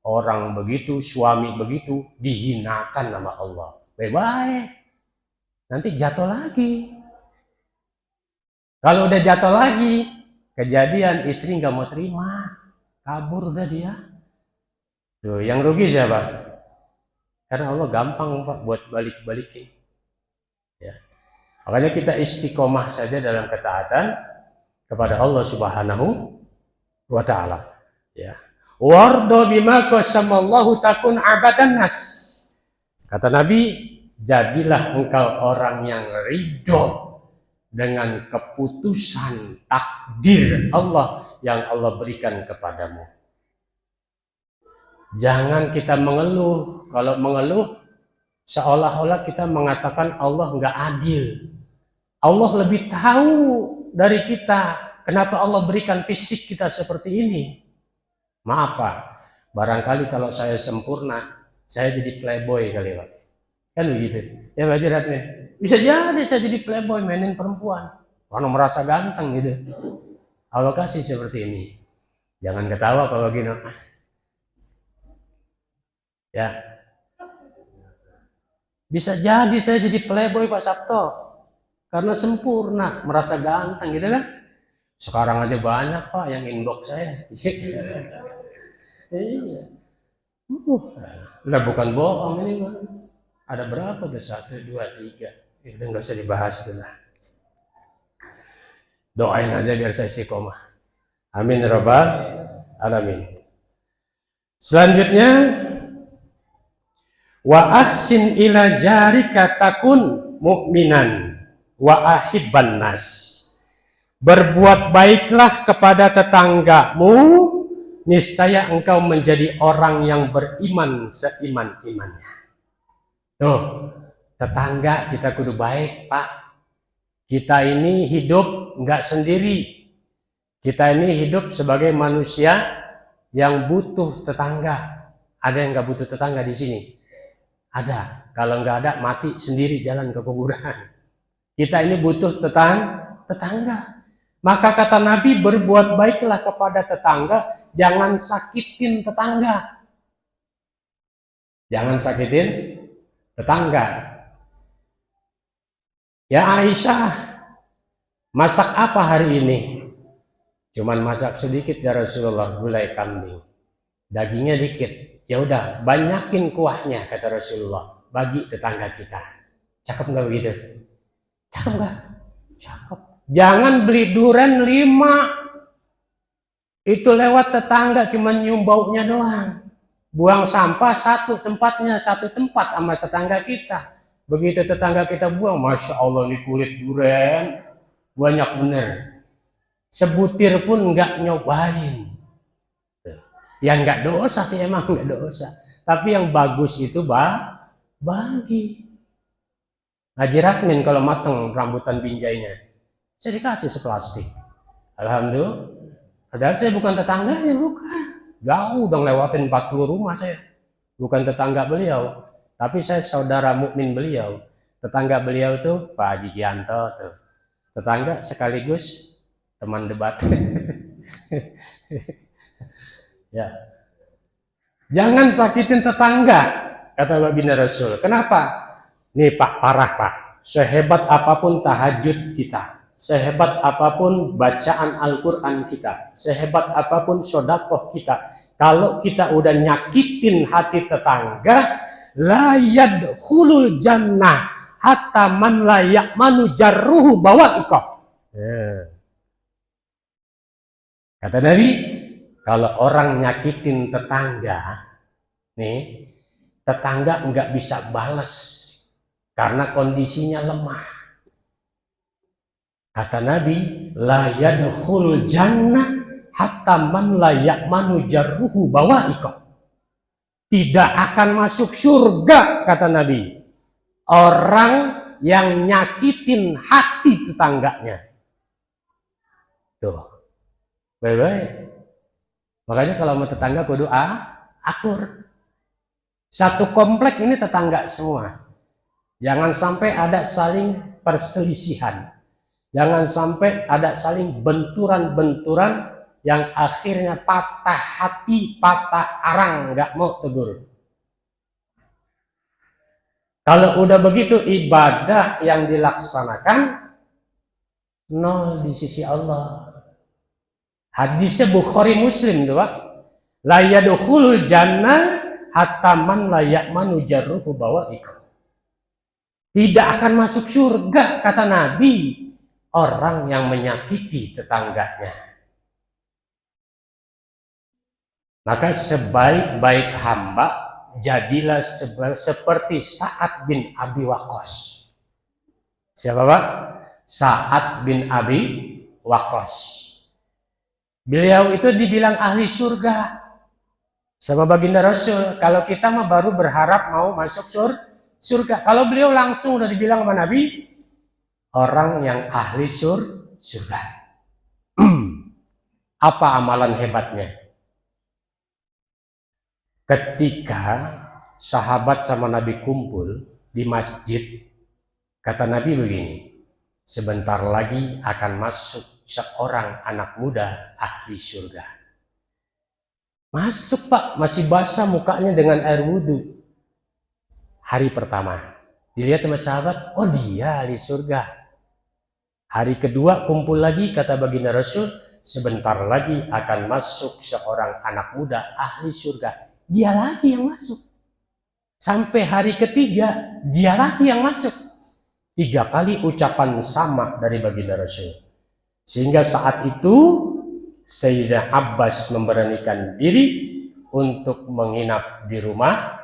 Orang begitu, suami begitu dihinakan nama Allah. Baik-baik. nanti jatuh lagi. Kalau udah jatuh lagi, kejadian istri nggak mau terima, kabur udah dia. Tuh, yang rugi siapa? Karena Allah gampang Pak buat balik-balikin. Ya. Makanya kita istiqomah saja dalam ketaatan kepada Allah Subhanahu wa taala. Ya. Wardo bima qasamallahu takun abadan nas. Kata Nabi, jadilah engkau orang yang ridho dengan keputusan takdir Allah yang Allah berikan kepadamu. Jangan kita mengeluh. Kalau mengeluh, seolah-olah kita mengatakan Allah nggak adil. Allah lebih tahu dari kita kenapa Allah berikan fisik kita seperti ini. Maaf Pak, barangkali kalau saya sempurna, saya jadi playboy kali Pak. Kan begitu. Ya Pak Jirat nih. Bisa jadi saya jadi playboy mainin perempuan. Karena merasa ganteng gitu. Allah kasih seperti ini. Jangan ketawa kalau gini. Ya. Bisa jadi saya jadi playboy Pak Sabto. Karena sempurna, merasa ganteng gitu kan. Sekarang aja banyak Pak yang inbox saya. Iya. Udah bukan bohong ini Pak. Ada berapa tuh? 1, 2, 3. Itu nggak usah dibahas dulu lah. Doain aja biar saya istiqomah. Amin ya rabbal alamin. Selanjutnya, wa ahsin ila jarika takun mu'minan wa ahibban nas. Berbuat baiklah kepada tetanggamu, niscaya engkau menjadi orang yang beriman seiman-imannya. Tuh, tetangga kita kudu baik Pak. Kita ini hidup nggak sendiri. Kita ini hidup sebagai manusia yang butuh tetangga. Ada yang nggak butuh tetangga di sini? Ada. Kalau nggak ada, mati sendiri jalan ke kuburan. Kita ini butuh tetangga. Maka kata Nabi, berbuat baiklah kepada tetangga, jangan sakitin tetangga. Jangan sakitin tetangga. Ya Aisyah, masak apa hari ini? Cuman masak sedikit ya Rasulullah, gulai kambing. Dagingnya dikit. Ya udah, banyakin kuahnya kata Rasulullah, bagi tetangga kita. Cakep nggak begitu? Cakep nggak? Cakep. Jangan beli durian 5. Itu lewat tetangga cuman nyium baunya doang. Buang sampah satu tempatnya, satu tempat sama tetangga kita. Begitu tetangga kita buang, Masya Allah ini kulit durian banyak bener. Sebutir pun nggak nyobain. Yang nggak dosa sih emang nggak dosa. Tapi yang bagus itu bagi. Haji Ratmin kalau mateng rambutan binjainya, saya dikasih seplastik. Alhamdulillah. Padahal saya bukan tetangganya, bukan. Jauh dong lewatin 40 rumah saya. Bukan tetangga beliau, tapi saya saudara mukmin beliau. Tetangga beliau tuh Pak Haji Gianto tuh. Tetangga sekaligus teman debat. Ya. Jangan sakitin tetangga, kata baginda Rasul. Kenapa? Nih Pak, parah Pak. Sehebat apapun tahajud kita, sehebat apapun bacaan Al-Quran kita, sehebat apapun sodakoh kita, kalau kita udah nyakitin hati tetangga, la yadkhulul jannah hatta man la ya'manu jarruhu bawa'iqah. Kata Nabi, kalau orang nyakitin tetangga, nih, tetangga nggak bisa balas karena kondisinya lemah. Kata Nabi, la yadkhul jannah hatta man la ya'manu jarruhu bawa'iqah. Tidak akan masuk surga, kata Nabi, orang yang nyakitin hati tetangganya. Tuh, baik-baik. Makanya kalau mau tetangga kudu akur. Satu komplek ini tetangga semua. Jangan sampai ada saling perselisihan. Jangan sampai ada saling benturan-benturan yang akhirnya patah hati, patah arang, nggak mau tegur. Kalau udah begitu ibadah yang dilaksanakan nol di sisi Allah. Hadisnya Bukhari Muslim tuh Pak. La yadkhulul jannah hatta man la ya'manu jarruhu bawa'ikum. Tidak akan masuk surga kata Nabi orang yang menyakiti tetangganya. Maka sebaik-baik hamba jadilah seperti Sa'ad bin Abi Waqqas. Siapa Pak? Sa'ad bin Abi Waqqas. Beliau itu dibilang ahli surga sama baginda Rasul. Kalau kita mah baru berharap mau masuk surga. Kalau beliau langsung udah dibilang sama Nabi, orang yang ahli surga. Apa amalan hebatnya? Ketika sahabat sama Nabi kumpul di masjid, kata Nabi begini, sebentar lagi akan masuk seorang anak muda ahli surga. Masuk Pak, masih basah mukanya dengan air wudhu. Hari pertama, dilihat sama sahabat, oh dia ahli surga. Hari kedua kumpul lagi, kata baginda Rasul, sebentar lagi akan masuk seorang anak muda ahli surga. Dia lagi yang masuk. Sampai hari ketiga, dia lagi yang masuk. 3 kali ucapan sama dari baginda Rasul. Sehingga saat itu Sayyidina Abbas memberanikan diri untuk menginap di rumah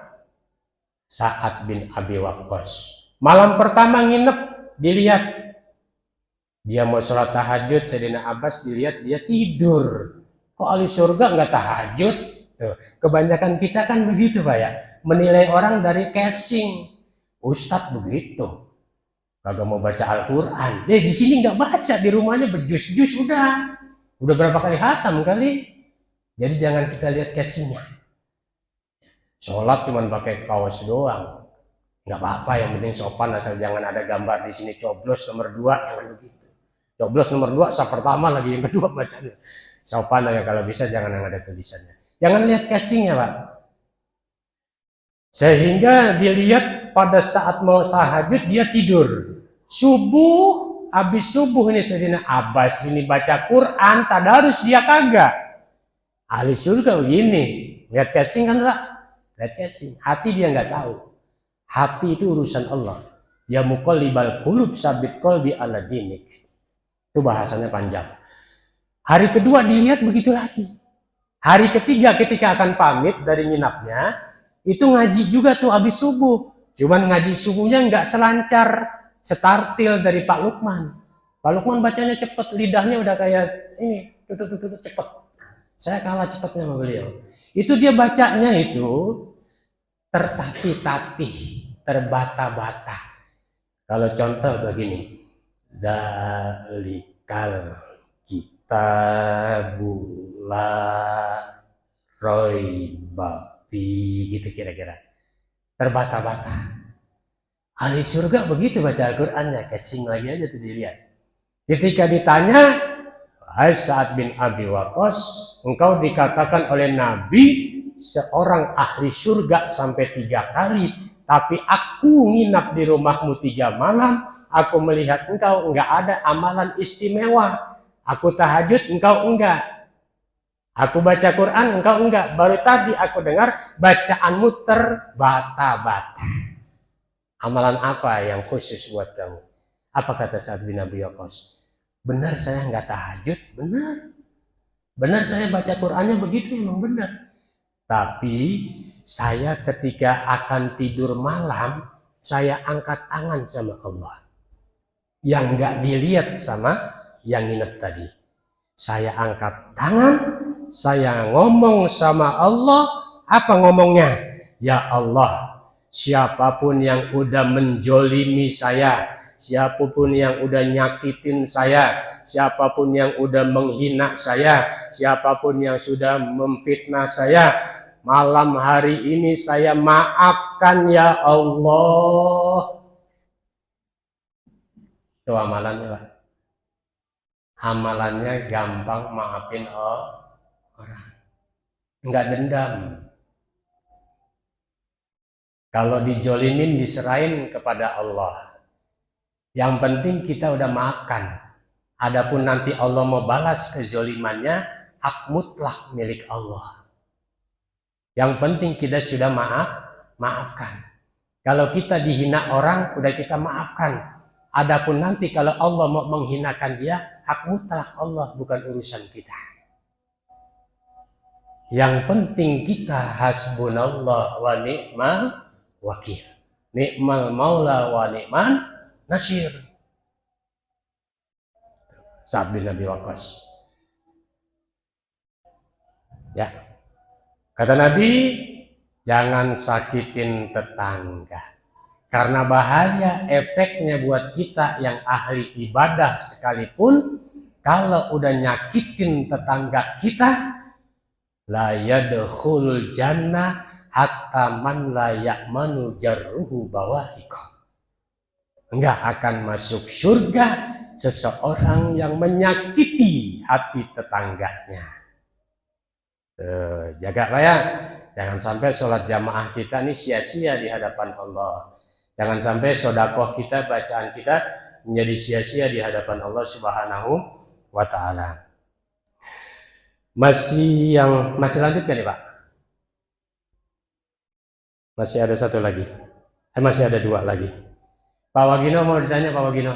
Sa'ad bin Abi Waqqas. Malam pertama nginep, dilihat dia mau sholat tahajud, Sayyidina Abbas dilihat dia tidur. Kok ahli surga nggak tahajud? Tuh, kebanyakan kita kan begitu Pak ya, menilai orang dari casing. Ustadz begitu. Kagak mau baca Al-Quran. Di sini nggak baca, di rumahnya bejus-jus udah berapa kali hatam kali. Jadi jangan kita lihat casingnya. Sholat cuman pakai kaos doang, nggak apa-apa, yang penting sopan, asal jangan ada gambar di sini coblos nomor 2, jangan begitu. Coblos nomor 2 sah pertama lagi, yang kedua bacanya. Sopan ya, kalau bisa jangan yang ada tulisannya. Jangan lihat casingnya Pak. Sehingga dilihat pada saat mau tahajud dia tidur. Subuh, habis subuh ini Sayyidina Abbas ini baca Quran, tadarus dia kagak. Ahli surga begini, lihat casing kan Pak? Lihat casing, hati dia nggak tahu. Hati itu urusan Allah. Ya muqallibal qulub sabit qalbi ala dinik. Itu bahasanya panjang. Hari kedua dilihat begitu lagi. Hari ketiga ketika akan pamit dari nginapnya, itu ngaji juga tuh habis subuh. Cuman ngaji subuhnya nggak selancar setartil dari Pak Lukman. Pak Lukman bacanya cepet, lidahnya udah kayak ini, tutut cepet. Saya kalah cepetnya sama beliau. Itu dia bacanya itu tertatih-tatih, terbata-bata. Kalau contoh begini, zalikal kitabula roibabi, gitu kira-kira. Terbata-bata. Ahli surga begitu baca Al-Qur'annya, casing lagi aja tuh dilihat. Ketika ditanya, Sa'ad bin Abi Waqqas, engkau dikatakan oleh Nabi seorang ahli surga sampai 3 kali, tapi aku nginap di rumahmu 3 malam, aku melihat engkau enggak ada amalan istimewa. Aku tahajud, engkau enggak. Aku baca Quran, engkau enggak. Baru tadi aku dengar bacaanmu terbata-bata. Amalan apa yang khusus buat kamu? Apa kata Sa'ad bin Abi Waqqas? Benar saya nggak tahajud, benar. Benar saya baca Qur'annya begitu, memang benar. Tapi saya ketika akan tidur malam, saya angkat tangan sama Allah. Yang nggak dilihat sama yang nginep tadi. Saya angkat tangan, saya ngomong sama Allah, apa ngomongnya? Ya Allah, siapapun yang udah menjolimi saya, siapapun yang udah nyakitin saya, siapapun yang udah menghina saya, siapapun yang sudah memfitnah saya, malam hari ini saya maafkan ya Allah. Itu amalannya Pak. Amalannya gampang maafin orang. Enggak dendam. Kalau dijolimin diserahin kepada Allah. Yang penting kita udah maafkan. Adapun nanti Allah mau balas kezolimannya, hak mutlak milik Allah. Yang penting kita sudah maafkan. Kalau kita dihina orang, udah kita maafkan. Adapun nanti kalau Allah mau menghinakan dia, hak mutlak Allah, bukan urusan kita. Yang penting kita hasbunallah wa ni'mal wakil. Ni'mal maula wa ni'man nasir. Sa'ad bin Abi Waqqas. Ya. Kata Nabi, jangan sakitin tetangga. Karena bahaya efeknya buat kita yang ahli ibadah sekalipun, kalau udah nyakitin tetangga kita, la yadkhulul jannah hatta man la ya'manu jarruhu bawahiqah. Enggak akan masuk surga seseorang yang menyakiti hati tetangganya. Jaga Pak ya, jangan sampai sholat jamaah kita ini sia-sia di hadapan Allah. Jangan sampai sodakoh kita, bacaan kita menjadi sia-sia di hadapan Allah Subhanahu wa Ta'ala. Masih lanjut kan ya Pak? Masih ada satu lagi. Masih ada dua lagi. Pak Wagino mau ditanya, Pak Wagino.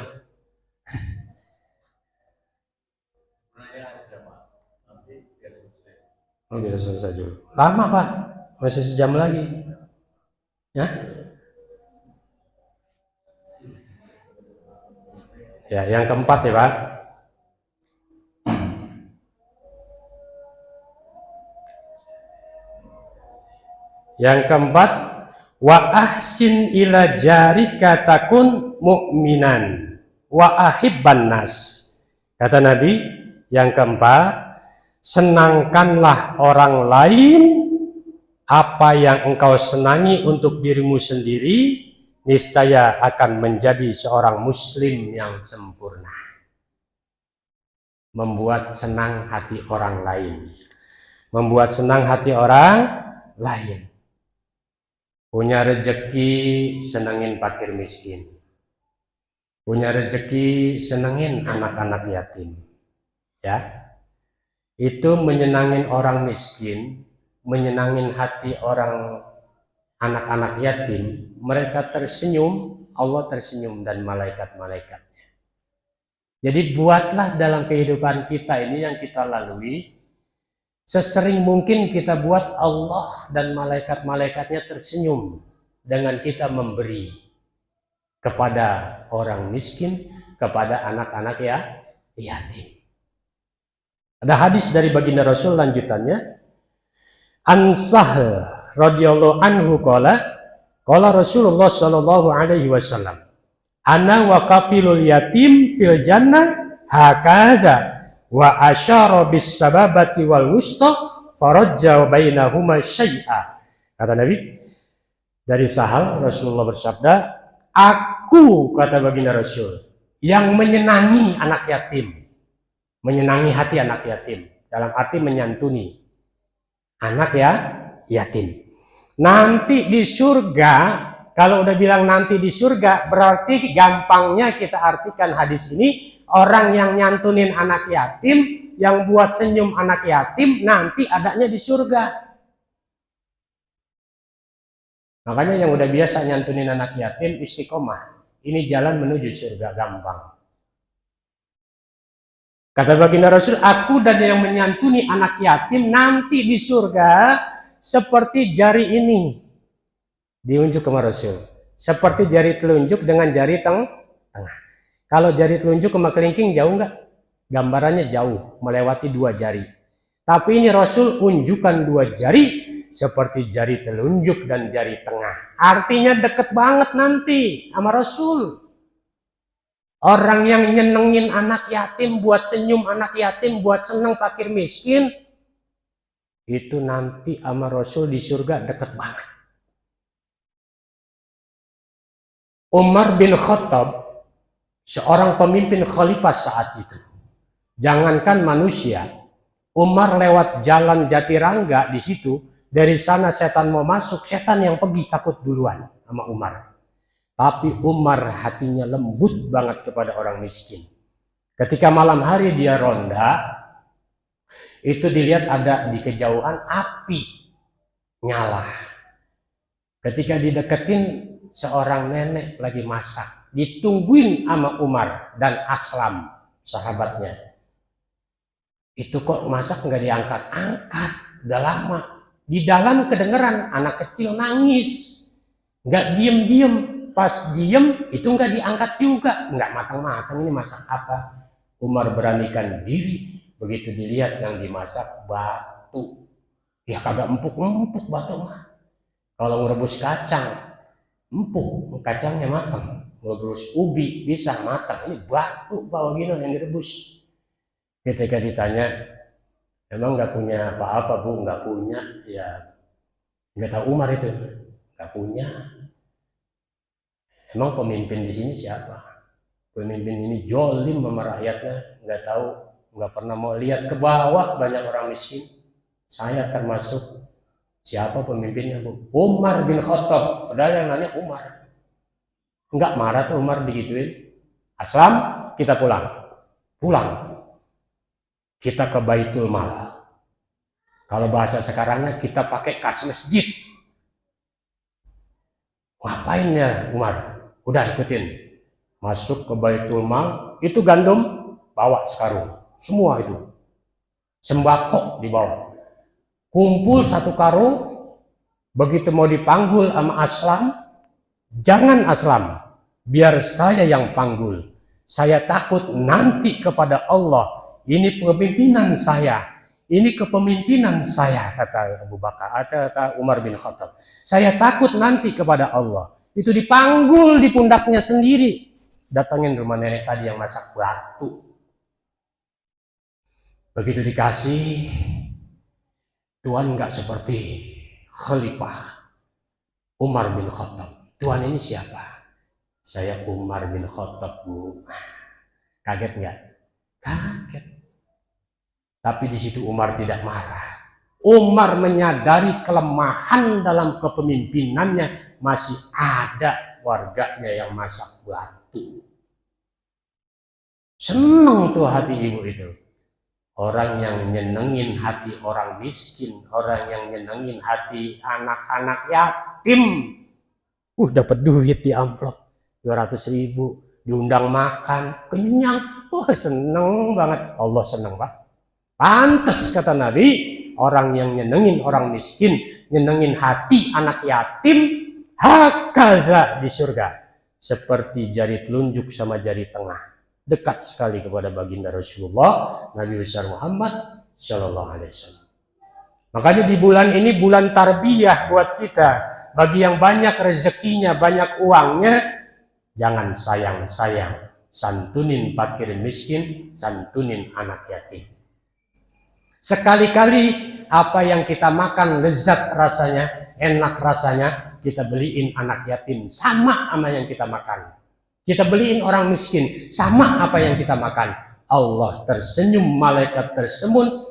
Oh, biar selesai dulu. Lama Pak, masih sejam lagi. Ya? Ya, yang keempat ya Pak. Yang keempat, wa ahsin ila jarika takun mu'minan wa ahibban nas. Kata Nabi, yang keempat, senangkanlah orang lain apa yang engkau senangi untuk dirimu sendiri, niscaya akan menjadi seorang muslim yang sempurna. Membuat senang hati orang lain. Membuat senang hati orang lain. Punya rezeki, senengin fakir miskin. Punya rezeki, senengin anak-anak yatim. Ya. Itu menyenangin orang miskin, menyenangin hati orang anak-anak yatim, mereka tersenyum, Allah tersenyum dan malaikat-malaikatnya. Jadi buatlah dalam kehidupan kita ini yang kita lalui, sesering mungkin kita buat Allah dan malaikat-malaikatnya tersenyum dengan kita memberi kepada orang miskin, kepada anak-anak yatim. Ada hadis dari baginda Rasul lanjutannya, An Sahl radhiyallahu anhu qala Rasulullah sallallahu alaihi wasallam, ana wa kafilul yatim fil jannah hakaza wa asyara bis sababati wal wusta farajja bainahuma syai'a. Kata Nabi, dari Sahal Rasulullah bersabda, aku, kata baginda Rasul, yang menyenangi anak yatim, menyenangi hati anak yatim, dalam arti menyantuni anak yatim. Nanti di surga, kalau udah bilang nanti di surga, berarti gampangnya kita artikan hadis ini, orang yang nyantunin anak yatim, yang buat senyum anak yatim, nanti adanya di surga. Makanya yang udah biasa nyantunin anak yatim, istiqomah. Ini jalan menuju surga, gampang. Kata baginda Rasul, aku dan yang menyantuni anak yatim nanti di surga seperti jari ini. Diunjuk sama Rasul. Seperti jari telunjuk dengan jari tengah. Kalau jari telunjuk sama kelingking jauh enggak? Gambarannya jauh, melewati 2 jari. Tapi ini Rasul unjukkan 2 jari seperti jari telunjuk dan jari tengah. Artinya deket banget nanti sama Rasul. Orang yang nyenengin anak yatim, buat senyum anak yatim, buat seneng fakir miskin, itu nanti sama Rasul di surga deket banget. Umar bin Khattab, seorang pemimpin khalifah saat itu, jangankan manusia, Umar lewat jalan Jatirangga di situ, Dari sana setan mau masuk, setan yang pergi takut duluan sama Umar. Tapi Umar hatinya lembut banget kepada orang miskin. Ketika malam hari dia ronda, itu dilihat ada di kejauhan api nyala. Ketika dideketin, seorang nenek lagi masak, ditungguin sama Umar dan Aslam, sahabatnya. Itu kok masak nggak diangkat-angkat, udah lama. Di dalam kedengeran anak kecil nangis, nggak diem-diem. Pas diem itu nggak diangkat juga, nggak matang-matang, ini masak apa? Umar beranikan diri, begitu dilihat yang dimasak batu, ya kagak empuk-empuk batu mah. Kalau ngerebus kacang empuk, kacangnya matang. Ngerebus ubi bisa matang, ini batu Pak Wagino yang direbus. Ketika ditanya, emang nggak punya apa-apa Bu? Nggak punya, ya nggak tahu Umar itu, nggak punya. Emang pemimpin di sini siapa? Pemimpin ini jolim sama rakyatnya, nggak tahu, nggak pernah mau lihat ke bawah banyak orang miskin. Saya termasuk. Siapa pemimpinnya Bu? Umar bin Khattab. Padahal yang nanya Umar. Nggak marah tuh Umar digituin. Aslam, kita pulang. Pulang. Kita ke Baitul Mal. Kalau bahasa sekarangnya kita pakai kas masjid. Ngapain ya Umar? Udah ikutin, masuk ke Baitul Mal, itu gandum bawa sekarung, semua itu sembako dibawa, kumpul satu karung. Begitu mau dipanggul sama Aslam, jangan Aslam, biar saya yang panggul, saya takut nanti kepada Allah, ini pemimpinan saya, ini kepemimpinan saya, kata Abu Bakar, kata Umar bin Khattab, saya takut nanti kepada Allah. Itu dipanggul di pundaknya sendiri. Datangin rumah nenek tadi yang masak batu. Begitu dikasih, Tuhan nggak seperti Khalifah Umar bin Khattab. Tuhan ini siapa? Saya Umar bin Khattab Bu. Kaget nggak? Kaget. Tapi di situ Umar tidak marah. Umar menyadari kelemahan dalam kepemimpinannya, masih ada warganya yang masak batu. Seneng tuh hati ibu itu. Orang yang nyenengin hati orang miskin, orang yang nyenengin hati anak-anak yatim. Dapat duit di amplop 200.000, diundang makan, kenyang. Seneng banget. Allah seneng Pak. Pantes kata Nabi, orang yang nyenengin orang miskin, nyenengin hati anak yatim, hakaza di surga, seperti jari telunjuk sama jari tengah, dekat sekali kepada baginda Rasulullah Nabi besar Muhammad Shallallahu Alaihi Wasallam. Makanya di bulan ini bulan tarbiyah buat kita. Bagi yang banyak rezekinya, banyak uangnya, jangan sayang-sayang, santunin fakir miskin, santunin anak yatim. Sekali-kali apa yang kita makan lezat rasanya, enak rasanya, kita beliin anak yatim sama yang kita makan. Kita beliin orang miskin sama apa yang kita makan. Allah tersenyum, malaikat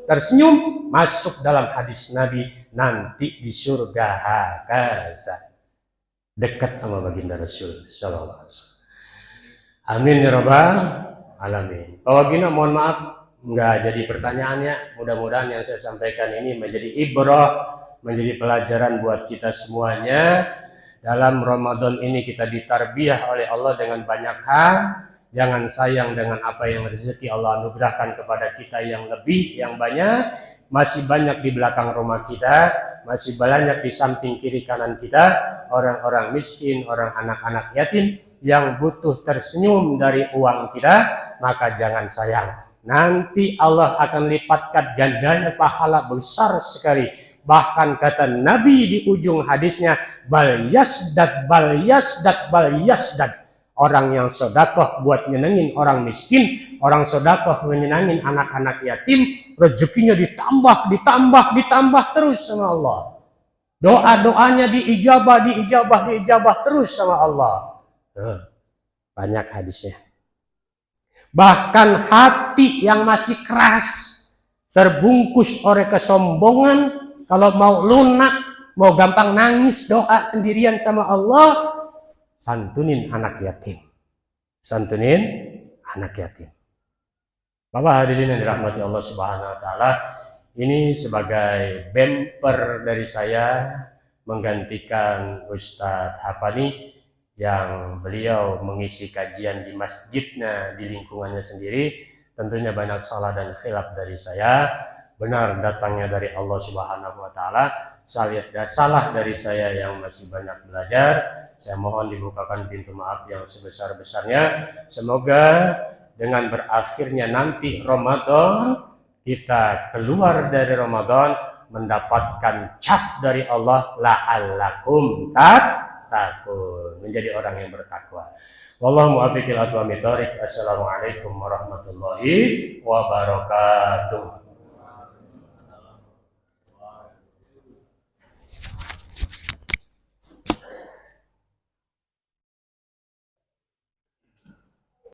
tersenyum, masuk dalam hadis Nabi, nanti di surga hakaza, dekat sama baginda Rasul sallallahu alaihi wasallam. Amin ya rabbal alamin. Kalau gini mohon maaf nggak jadi pertanyaannya. Mudah-mudahan yang saya sampaikan ini menjadi ibrah, menjadi pelajaran buat kita semuanya. Dalam Ramadan ini kita ditarbiyah oleh Allah dengan banyak hal. Jangan sayang dengan apa yang rezeki Allah anugerahkan kepada kita yang lebih, yang banyak. Masih banyak di belakang rumah kita, masih banyak di samping kiri kanan kita, orang-orang miskin, orang anak-anak yatim yang butuh tersenyum dari uang kita. Maka jangan sayang. Nanti Allah akan lipatkan gandanya pahala besar sekali. Bahkan kata Nabi di ujung hadisnya, bal yasdad. Orang yang sodakoh buat nyenengin orang miskin, orang sodakoh menyenangin anak-anak yatim, rezekinya ditambah terus sama Allah. Doa-doanya diijabah terus sama Allah. Banyak hadisnya. Bahkan hati yang masih keras, terbungkus oleh kesombongan, kalau mau lunak, mau gampang nangis doa sendirian sama Allah, santunin anak yatim. Santunin anak yatim. Bapak hadirin yang dirahmati Allah Subhanahu wa taala, ini sebagai bumper dari saya menggantikan Ustadz Hafani yang beliau mengisi kajian di masjidnya, di lingkungannya sendiri. Tentunya banyak salah dan khilaf dari saya, benar datangnya dari Allah Subhanahu wa taala, salah dari saya yang masih banyak belajar. Saya mohon dibukakan pintu maaf yang sebesar-besarnya. Semoga dengan berakhirnya nanti Ramadan, kita keluar dari Ramadan mendapatkan cap dari Allah, la'allakum tattaqun, menjadi orang yang bertakwa. Wallahu muwaffiq ila aqwamit thoriq. Assalamualaikum warahmatullahi wabarakatuh.